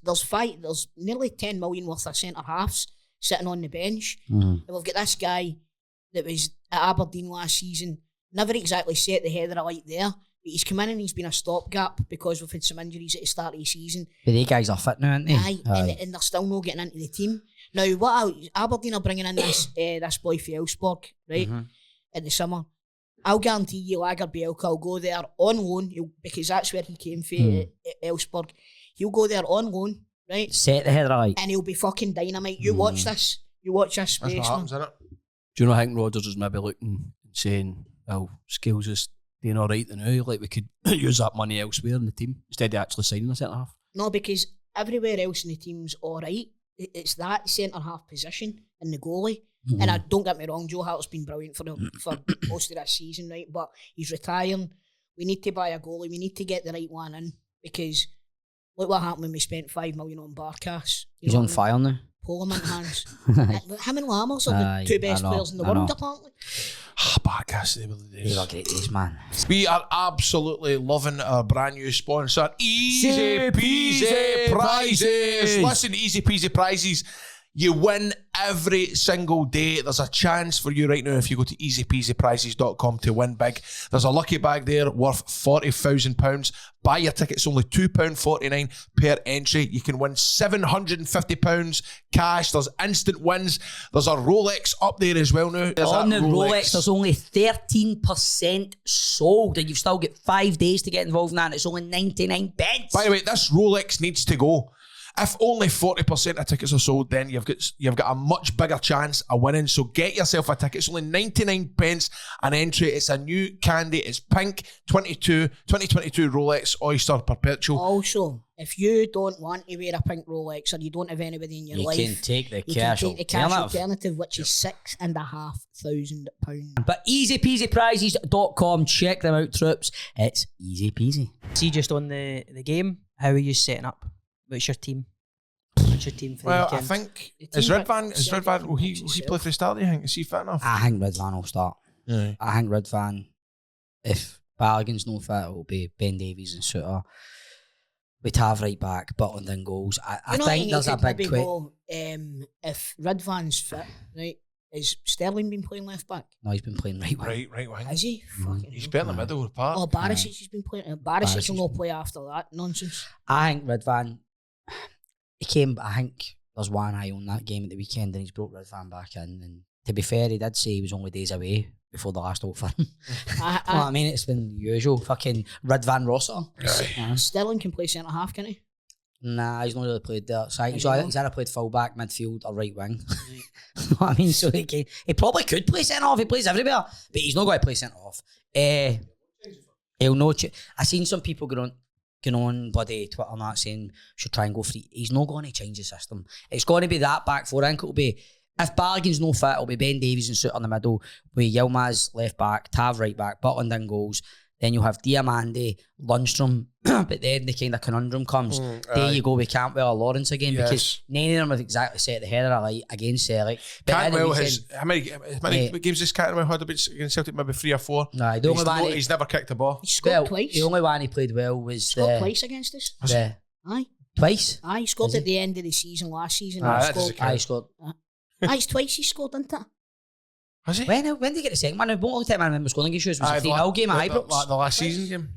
there's nearly 10 million worth of centre halves sitting on the bench, and we've got this guy that was at Aberdeen last season, never exactly set the header alight there. But he's come in and he's been a stopgap because we've had some injuries at the start of the season. But they guys are fit now, aren't they? Aye. And they're still not getting into the team. Now, Aberdeen are bringing in this boy for Elfsborg, right, in the summer. I'll guarantee you Lager Bielka will go there on loan, because that's where he came from, Elfsborg. He'll go there on loan, right? Set the header alight. And he'll be fucking dynamite. You watch this. You watch this That's space. what happens, isn't it? Do you know, I think Rodgers is maybe looking and saying, well, Scales is doing all right now, like we could use that money elsewhere in the team instead of actually signing a centre half. No, because everywhere else in the team's all right. It's that centre half position and the goalie. And I don't get me wrong, Joe Hart's been brilliant for most of this season, right? But he's retiring. We need to buy a goalie. We need to get the right one in, because look what happened when we spent $5 million on Barkas. He's on fire now. Pull him in hands. Him and Lammers are the two best players in the world, apparently. Podcast today were the days. They were great days, man. We are absolutely loving our brand new sponsor, Easy Peasy Prizes. Listen, Easy Peasy Prizes. You win every single day. There's a chance for you right now if you go to easypeasyprizes.com to win big. There's a lucky bag there worth £40,000. Buy your tickets, only £2.49 per entry. You can win £750 cash. There's instant wins. There's a Rolex up there as well now. On the Rolex, there's only 13% sold, and you've still got 5 days to get involved in that, and it's only 99 pence. By the way, this Rolex needs to go. If only 40% of tickets are sold, then you've got a much bigger chance of winning. So get yourself a ticket. It's only 99 pence an entry. It's a new candy. It's pink 2022 Rolex Oyster Perpetual. Also, if you don't want to wear a pink Rolex or you don't have anybody in your life, you can take the you cash can take the cash alternative. alternative, which is £6,500. But easypeasyprizes.com, check them out, troops. It's easy peasy. See, just on the game, how are you setting up? What's your team? What's your team for the Well, I weekend? think The is team Redvan will he play for the start? Do you think? Is he fit enough? I think Redvan will start. Yeah. I think Redvan, if Bargain's no fit, it'll be Ben Davies and Suter. We have right back, Butland in goals. I think there's a big go, if Redvan's fit, right, is Sterling been playing left back? No, he's been playing right wing. Right wing. Is he? Fucking He's hell. better in the middle of the park. Oh, Barisic has been playing. Barisic Barisic. will not play after that nonsense. I think Redvan, he came, I think there's one eye on that game at the weekend and he's brought Redvan back in. And to be fair, he did say he was only days away before the last out for him. You know what I mean? It's been usual fucking Redvan roster. Yeah. Sterling can play centre half, can he? Nah, he's not really played there. So he's either played full back, midfield, or right wing. You know what I mean? So he probably could play centre off. He plays everywhere, but he's not going to play centre off. He'll not. I seen some people going on bloody Twitter and that saying should try and go free. He's not going to change the system. It's going to be that back four. I think it'll be, if Bargain's no fit, it'll be Ben Davies and Suter in the middle, with Yilmaz left back, Tav right back, Butland in goals. Then you'll have Diamande, Lundstrom, but then the kind of conundrum comes. There you go with Cantwell or Lawrence again, because none of them have exactly set the header alight against Celtic. Cantwell has how many games has Cantwell had against Celtic? Maybe 3 or 4. No, he's never kicked a ball. He scored twice. The only one he played well was scored twice against us. Aye. Twice? Aye, he scored at the end of the season last season. He scored. It's twice he scored, isn't it? Has he? When did he get the second one? The only time I remember scoring against you was a 3-0 game at Ibrox. The last season game.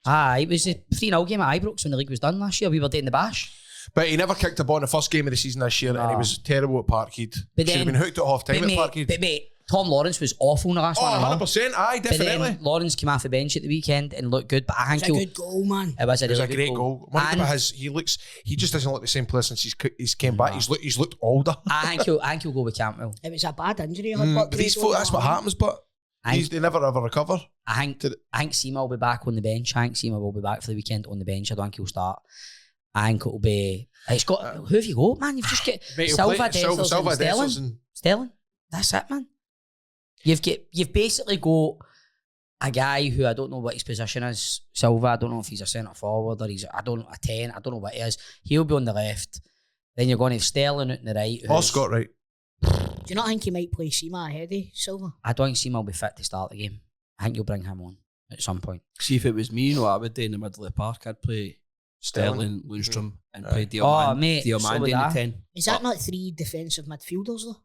It was a 3-0 game at Ibrox when the league was done last year. We were doing the bash. But he never kicked a ball in the first game of the season this year, and he was terrible at Parkhead. Should have been hooked at half time at Parkhead. But mate, Tom Lawrence was awful in the last one. 100%. Aye, definitely. But then Lawrence came off the bench at the weekend and looked good. But I think it was a good goal, man. It was a great goal. One thing about he just doesn't look the same player since he's came back. He's looked older. I think he'll go with Cantwell. It was a bad injury. But these folk, that's what happens. But they never ever recover. I think Seema will be back on the bench. I think Seema will be back for the weekend on the bench. I don't think he'll start. I think it'll be. It's got who have you got, man? You've just got Silva, Dessers, and Sterling. That's it, man. You've basically got a guy who I don't know what his position is. Silva, I don't know if he's a centre forward or he's a 10. I don't know what he is. He'll be on the left. Then you're going to have Sterling out on the right. Or Scott Wright. Do you not think he might play Seema ahead of Silva? I don't think Seema will be fit to start the game. I think you'll bring him on at some point. See, if it was me, I would do in the middle of the park. I'd play Sterling, Lundstrom, and play Diamande in the 10. Is that not 3 defensive midfielders though?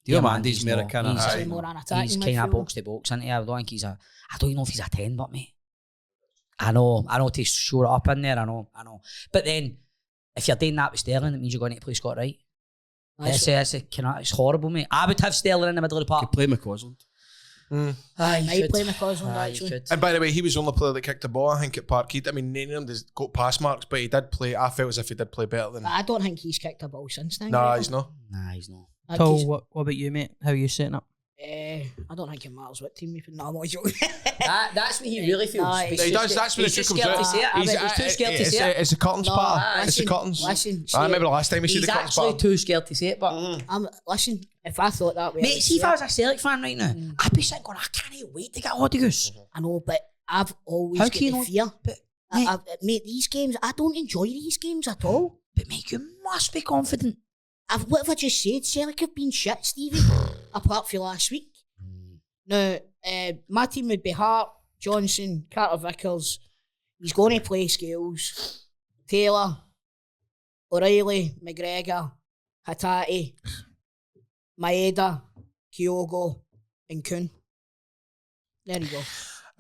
Diamande's more kind of. He's kind of box to box, isn't he? I don't think he's a. I don't even know if he's a 10, but mate, I know to shore it up in there. I know. But then, if you're doing that with Sterling, it means you're going to play Scott Wright. It's horrible, mate. I would have Sterling in the middle of the park. You play McCausland. Might play McCausland actually. And by the way, he was the only player that kicked the ball, I think, at Parkhead. I mean, none of them got pass marks, but he did play. I felt as if he did play better than. I don't think he's kicked a ball since then. Nah, he's not. So, what about you, mate? How are you setting up? I don't think it matters what team we put. No, I'm not joking. That's what he really feels. He does. That's when the truth comes out. He's too scared to say it. It's the curtains part. It's the curtains. Listen, I remember the last time we see the curtains part. He's actually too scared to say it. But listen, if I thought that way, mate, see if I was a Celtic fan right now, I'd be sitting going, I can't wait to get Oddigoose. I know, but I've always got the fear. Mate, these games, I don't enjoy these games at all. But mate, you must be confident. What have I just said? Celtic have been shit, Stevie. Apart from last week. Now, my team would be Hart, Johnson, Carter Vickers. He's going to play Scales, Taylor, O'Reilly, McGregor, Hatate, Maeda, Kyogo, and Kuhn. There you go.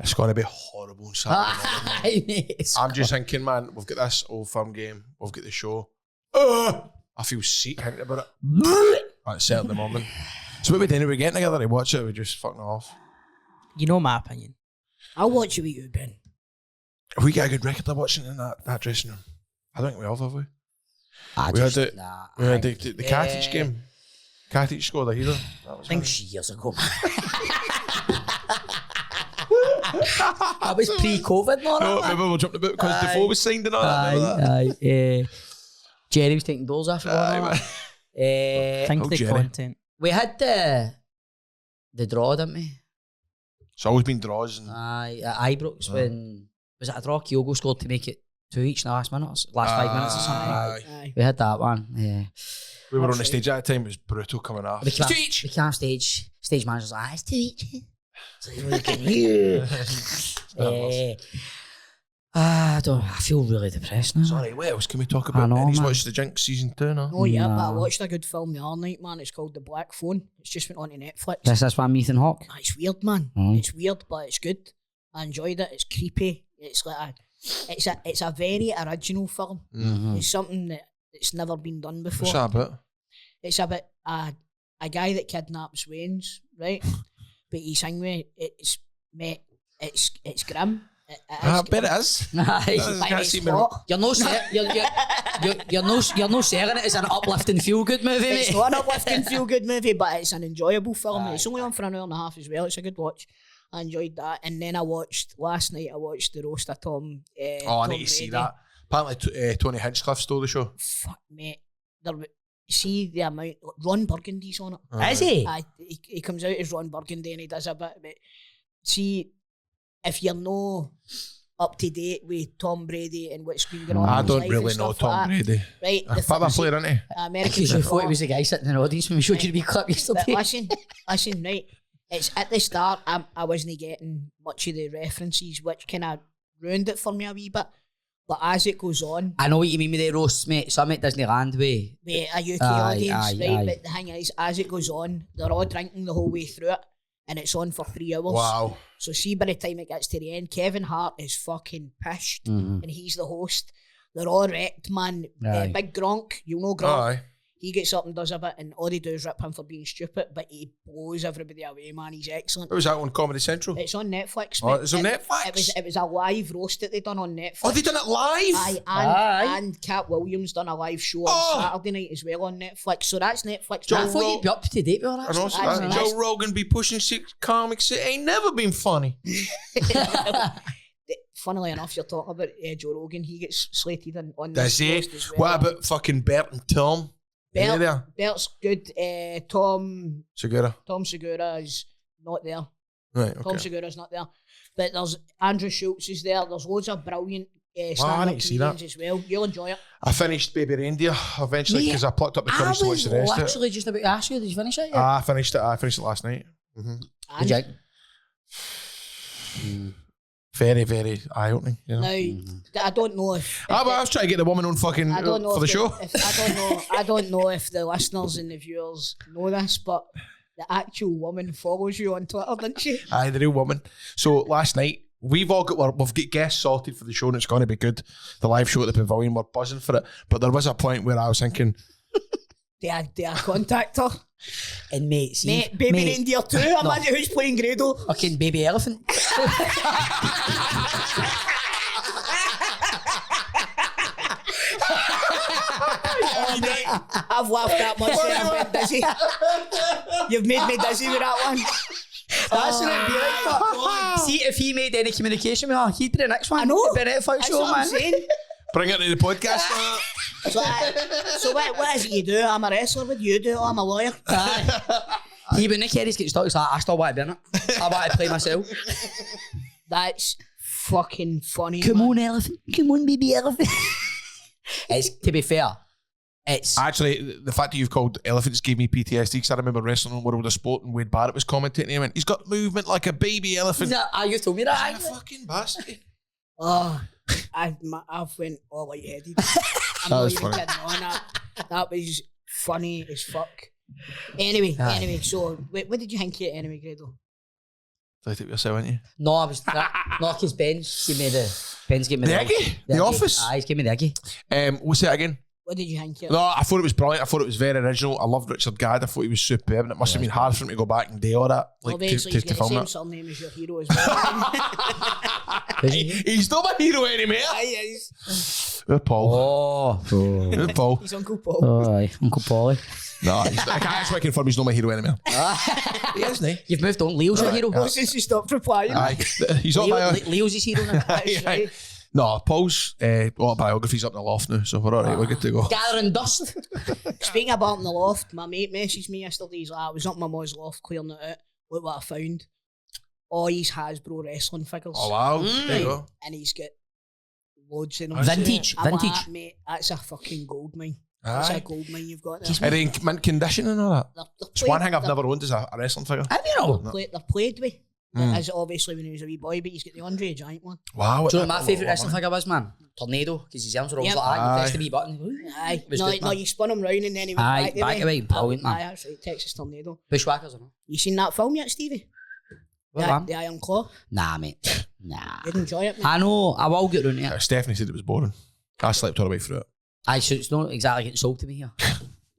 It's going to be horrible on Saturday morning. I'm just thinking, man, we've got this Old Firm game. We've got the show. I feel sick thinking about it. That's Saturday morning. So what we doing? We're getting together to watch it. We're just fucking off. You know my opinion. I'll watch it with you, Ben. Have we got a good record of watching in that dressing room? I don't think we have we? We had the Carthage game. Carthage scored a hero. I think years ago. I was pre-COVID, no? No, maybe we'll jump the boot because Defoe was signed and all that. Jerry was taking doors after one. Think the Jerry. content. We had the draw, didn't we? It's always been draws. And At Ibrox when was it a draw? Kyogo scored to make it 2 each in the last 5 minutes or something. Aye. We had that one. Yeah. We were on the stage at the time. It was brutal coming off. We came off stage. Stage manager's like, it's 2 each. So you can hear. I feel really depressed now. Sorry, what else can we talk about? I know, He's man. watched the Jinx season 2 now. Oh yeah, but I watched a good film the other night, man. It's called The Black Phone. It's just went on to Netflix. That's why I'm Ethan Hawke. It's weird, man. It's weird, but it's good. I enjoyed it. It's creepy. It's like it's a very original film. Mm-hmm. It's something that's never been done before. What's that about? It's about a guy that kidnaps Waynes, right? But he's hanging with it's grim. I bet it is. You're no selling it as an uplifting feel good movie, mate. It's not an uplifting feel good movie, but it's an enjoyable film. It's only on for an hour and a half as well. It's a good watch. I enjoyed that, and then last night I watched the roast of Tom. I need to see that. Apparently, Tony Hinchcliffe stole the show. Fuck, mate. See the amount. Ron Burgundy's on it. Is he? He comes out as Ron Burgundy and he does a bit. But see, if you're no up to date with Tom Brady and what's been going on, I in his don't life really and know stuff Tom like that, Brady. right? A football player, isn't he? American Because you thought football. he was the guy sitting in the audience when we showed you the wee clip yesterday. But listen, right. It's at the start. I wasn't getting much of the references, which kind of ruined it for me a wee bit. But as it goes on, I know what you mean with the roasts, mate. Some at Disneyland way. with a UK audience, right? But the thing is, as it goes on, they're all drinking the whole way through it, and it's on for 3 hours. Wow. So see, by the time it gets to the end, Kevin Hart is fucking pissed, and he's the host. They're all wrecked, man. Big Gronk, you know Gronk. Aye. He gets up and does a bit, and all they do is rip him for being stupid, but he blows everybody away, man. He's excellent. What was that on Comedy Central? It's on Netflix. Oh, mate. it's on Netflix? It was a live roast that they done on Netflix. Oh, they done it live? And Cat Williams done a live show on Saturday night as well on Netflix. So that's Netflix. I thought you'd be up to date with all that. And also, That's- Joe Rogan be pushing 6 comics. It ain't never been funny. Funnily enough, you're talking about Joe Rogan. He gets slated on Does this he? roast as well. What about fucking Bert and Tom? Bert's good. Tom Segura. is not there. Right, okay. Tom Segura's not there. But there's Andrew Schultz is there. There's loads of brilliant I stand-up need to see that. comedians as well. You'll enjoy it. I finished Baby Reindeer eventually because I plucked up the I courage to watch was the rest of it. literally just about to ask you, did you finish it yet? I finished it. I finished it last night. Did you? Very, very eye-opening. You know? Now, I don't know if... But I was trying to get the woman on fucking I don't know for the if show. I don't know if the listeners and the viewers know this, but the actual woman follows you on Twitter, didn't she? Aye, the real woman. So last night we've got guests sorted for the show and it's going to be good. The live show at the Pavilion, we're buzzing for it. But there was a point where I was thinking, They I contact her. And mate, see, Mate, Baby Reindeer 2. Imagine who's playing Grado. fucking baby elephant. I've laughed that much that I've been dizzy. You've made me dizzy with that one. That's what it'd be like. But see, if he made any communication with her, he'd be the next one. I know. It'd be a Netflix That's show, what I'm man. saying. bring it to the podcast. So what is it you do? I'm a wrestler. What do you do? I'm a lawyer. He when Nick Harris gets stuck, he's like, I still want to be in it. I want to play myself. That's fucking funny. Come man. on, elephant. Come on, baby elephant. It's, to be fair, It's Actually, the fact that you've called elephants gave me PTSD because I remember wrestling on World of Sport and Wade Barrett was commentating. He went, "He's got movement like a baby elephant." you told me that. He's a fucking bastard. Oh, I went all lightheaded. I'm That not was even funny. kidding on that. That was funny as fuck. Anyway, so what did you think of it anyway, Grado? Thought it yourself, weren't you? No, I was not because Ben's gave me The Eggy? The Office? He's gave me the Eggy. What's that again? What did you think of it? No, I thought it was brilliant. I thought it was very original. I loved Richard Gadd. I thought he was superb, and it must have been hard for him to go back and do all that, like Obviously, to he's got film the same it. surname as your hero as well. He's not my hero anymore. He is. Who's Paul? Who's Paul? He's Uncle Paul. Oh, aye. Uncle Paulie. No, I can't actually confirm he's not my hero anymore. He isn't he? You've moved on. Leo's your hero. Well, since he stopped replying. Aye, he's not my. Leo's his hero now. That's right. No, Paul's autobiography's up in the loft now, so we're all right. We're good to go. Gathering dust. Speaking about in the loft, my mate messaged me yesterday. He's like, I was up my mum's loft clearing it out. Look what I found. All his Hasbro wrestling figures. Oh wow, there you go. And he's got loads in them. Vintage. I'm like, Vintage. mate, that's a fucking gold mine. That's a Aye. gold mine you've got there. Are they in mint condition and all that? They're It's one played- thing I've they're- never owned is a wrestling figure. Have you know? They're played with. As obviously when he was a wee boy, but he's got the Andre Giant one. Wow. Do you know what my favourite wrestling figure was, man? Tornado, because his arms were always Yep. like that. You press Aye. the wee button. Aye. It was No, good, no, man. you spun him round and then he went Aye, back the back way. away, brilliant, man. Aye, that's right, Texas Tornado. Bushwhackers or not? You seen that film yet, Stevie? What the, one? the Iron Claw? Nah, mate. Nah. You'd enjoy it, mate. I know. I will get round to it. Stephanie said it was boring. I slept all the way through it. Aye, so it's not exactly getting sold to me here.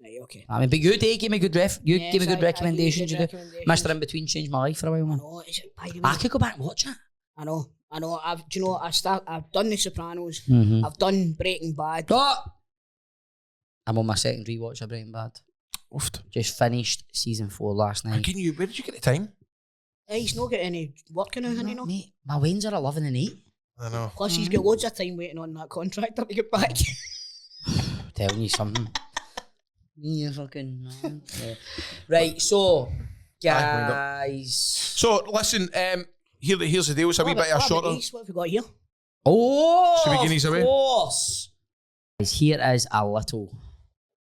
Right, okay. I mean, but you gave me good you Yes, gave me good I give you recommendations. good You do. recommendations. Mr. In Between changed my life for a while, I man. know, is it, by the way, I could go back and watch it. I know. Do you know, I've done The Sopranos. Mm-hmm. I've done Breaking Bad. Oh! I'm on my second rewatch of Breaking Bad. Oofed. Just finished season 4 last night. Where did you get the time? He's not got any work in him, you know. Mate, my wins are 11 and 8. I know. Plus, he's got loads of time waiting on that contractor to get back. Telling you something. Yeah, fucking. Yeah. Right, so, guys. So listen, here's the deal. It's a wee bit of a shorter. What have we got here? Oh, Should we get these away? of course. Here is a little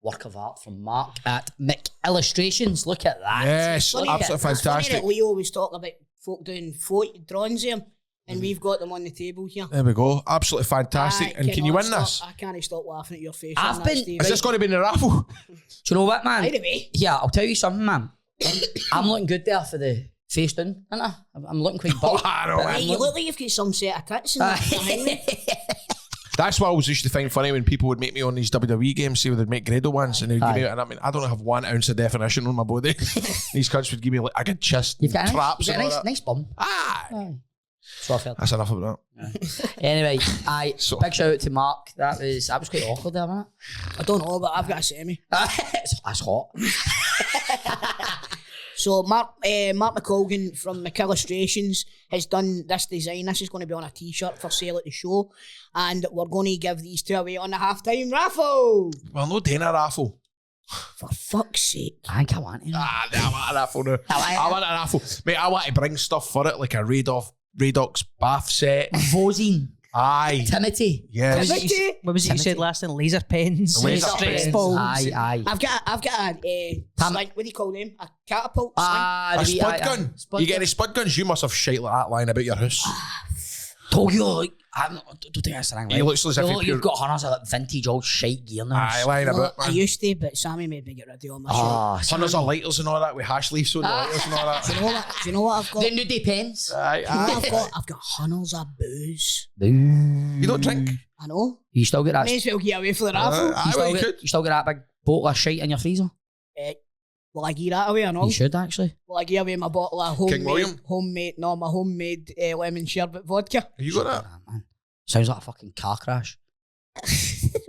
work of art from Mark at Mick Illustrations. Look at that. Yes, Funny absolutely that- it's funny fantastic. that Leo was talking about folk doing drawings of him, and we've got them on the table here. There we go. Absolutely fantastic. And can you win this? I can't stop laughing at your face. I've on that, been- Steve. Is this going to be in the raffle? Do you know what, man? By the way, Yeah, I'll tell you something, man. I'm looking good there for the face down, aren't I? I'm looking quite bulky. I know, But man. I'm you looking- look like you've got some set of tits in that behind me. That's what I always used to find funny when people would make me on these WWE games, say they'd make Grado ones, and they'd give me, and I mean, I don't have 1 ounce of definition on my body. These cunts would give me like a good chest, You've got a traps, nice, and all nice, that. nice bum. Ah, Aye. So I felt. that's enough about that. Anyway, So- big shout out to Mark. That was quite awkward there, wasn't I don't know, but I've got a semi. it? That's hot. So Mark McColgan from McIllustrations has done this design. This is going to be on a t-shirt for sale at the show, and we're going to give these two away on the halftime raffle. Well, no doing a raffle. For fuck's sake. I think I want it. I want a raffle now. I want a raffle. Mate, I want to bring stuff for it, like a Radox bath set. Vosine. Aye. Timothy. Yes. What was it you said last time? Laser pens. Laser stress pens. balls. Aye. I've got a sling, what do you call them? A catapult sling. A spud gun. You get any spud guns? You must have shite like that lying about your house. Told you, like, I don't think that's the thing. He looks as if You've you're- got hunters of like vintage old shite gear now. Aye, lying No, about, I man. used to, but Sammy made me get rid of all my Oh, Hunters of lighters and all that with hash leaves on the lighters and all that. shit. Do you know what I've got? the nudie pens. Aye, You know what aye. I've got? I've got hunters of booze. You don't drink? I know. You still get that? May as well get away for the raffle. Aye, well, you could. You still get that big bottle of shite in your freezer? Will I give that away or not? You should actually. Will I give away my bottle of King William? homemade lemon sherbet vodka? Have you got that? Ah, man. Sounds like a fucking car crash.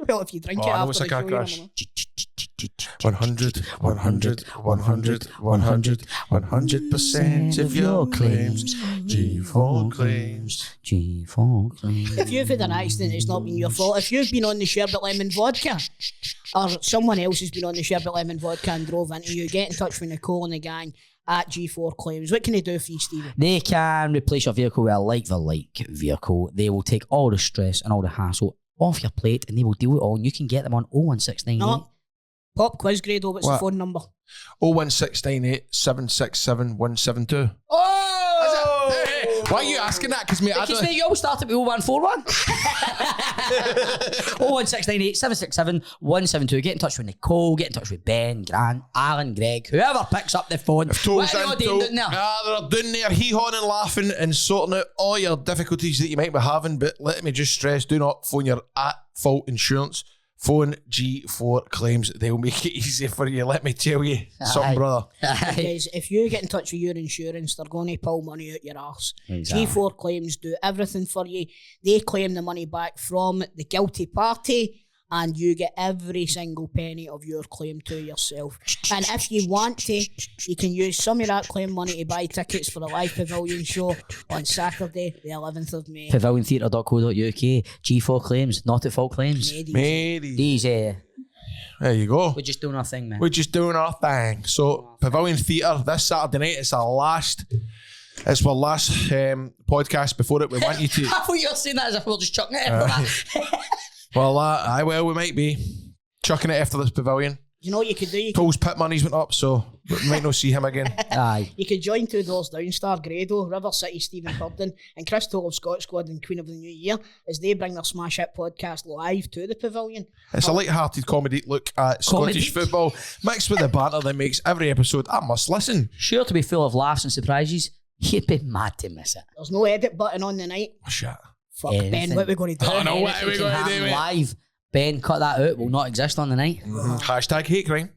Well, if you drink Oh, it I know after it's the a car show, you crash. never know. 100, 100, 100, 100, 100% of your claims. G4 claims. G4 claims. If you've had an accident, it's not been your fault. If you've been on the sherbet lemon vodka, or someone else has been on the sherbet lemon vodka and drove into you, get in touch with Nicole and the gang at G4 Claims. What can they do for you, Stevie? They can replace your vehicle with a like-for-like vehicle. They will take all the stress and all the hassle off your plate and they will deal with it all. And you can get them on 01698 Pop quiz, Grado. What's the phone number? 01698 767 172. Oh! Hey, why are you asking that? Because Mate, you always start at 0141. 01698 767 172. Get in touch with Nicole, get in touch with Ben, Grant, Alan, Greg, whoever picks up the phone. What are you doing there? They're doing there hee-hawing and laughing and sorting out all your difficulties that you might be having, but let me just stress, do not phone your at-fault insurance. Phone G4 Claims. They'll make it easy for you, let me tell you. Something, brother. Guys, if you get in touch with your insurance, they're going to pull money out your arse. Exactly. G4 Claims do everything for you. They claim the money back from the guilty party, and you get every single penny of your claim to yourself. And if you want to, you can use some of that claim money to buy tickets for the live Pavilion show on Saturday, the 11th of May. Paviliontheatre.co.uk. G4 Claims, not at fault claims. Made easy. There you go. We're just doing our thing, man. We're just doing our thing. So, Pavilion Theatre this Saturday night. It's our last podcast before it. We want you to. I thought you were saying that as if we were just chucking it in for that. Well, we might be chucking it after this Pavilion. You know what you could do? Paul's pit money's went up, so we might not see him again. Aye. You could join 2 doors down star Grado, River City, Stephen Purden, and Chris Toll of Scott Squad and Queen of the New Year as they bring their Smash Hit podcast live to the Pavilion. It's a light-hearted comedy look at Scottish football mixed with the banter that makes every episode a must listen. Sure to be full of laughs and surprises. You'd be mad to miss it. There's no edit button on the night. Oh, shit. Fuck, Ben, what are we going to do? Oh, no, what are we going to do, mate? Live. Ben, cut that out. Will not exist on the night. Hashtag hate crime.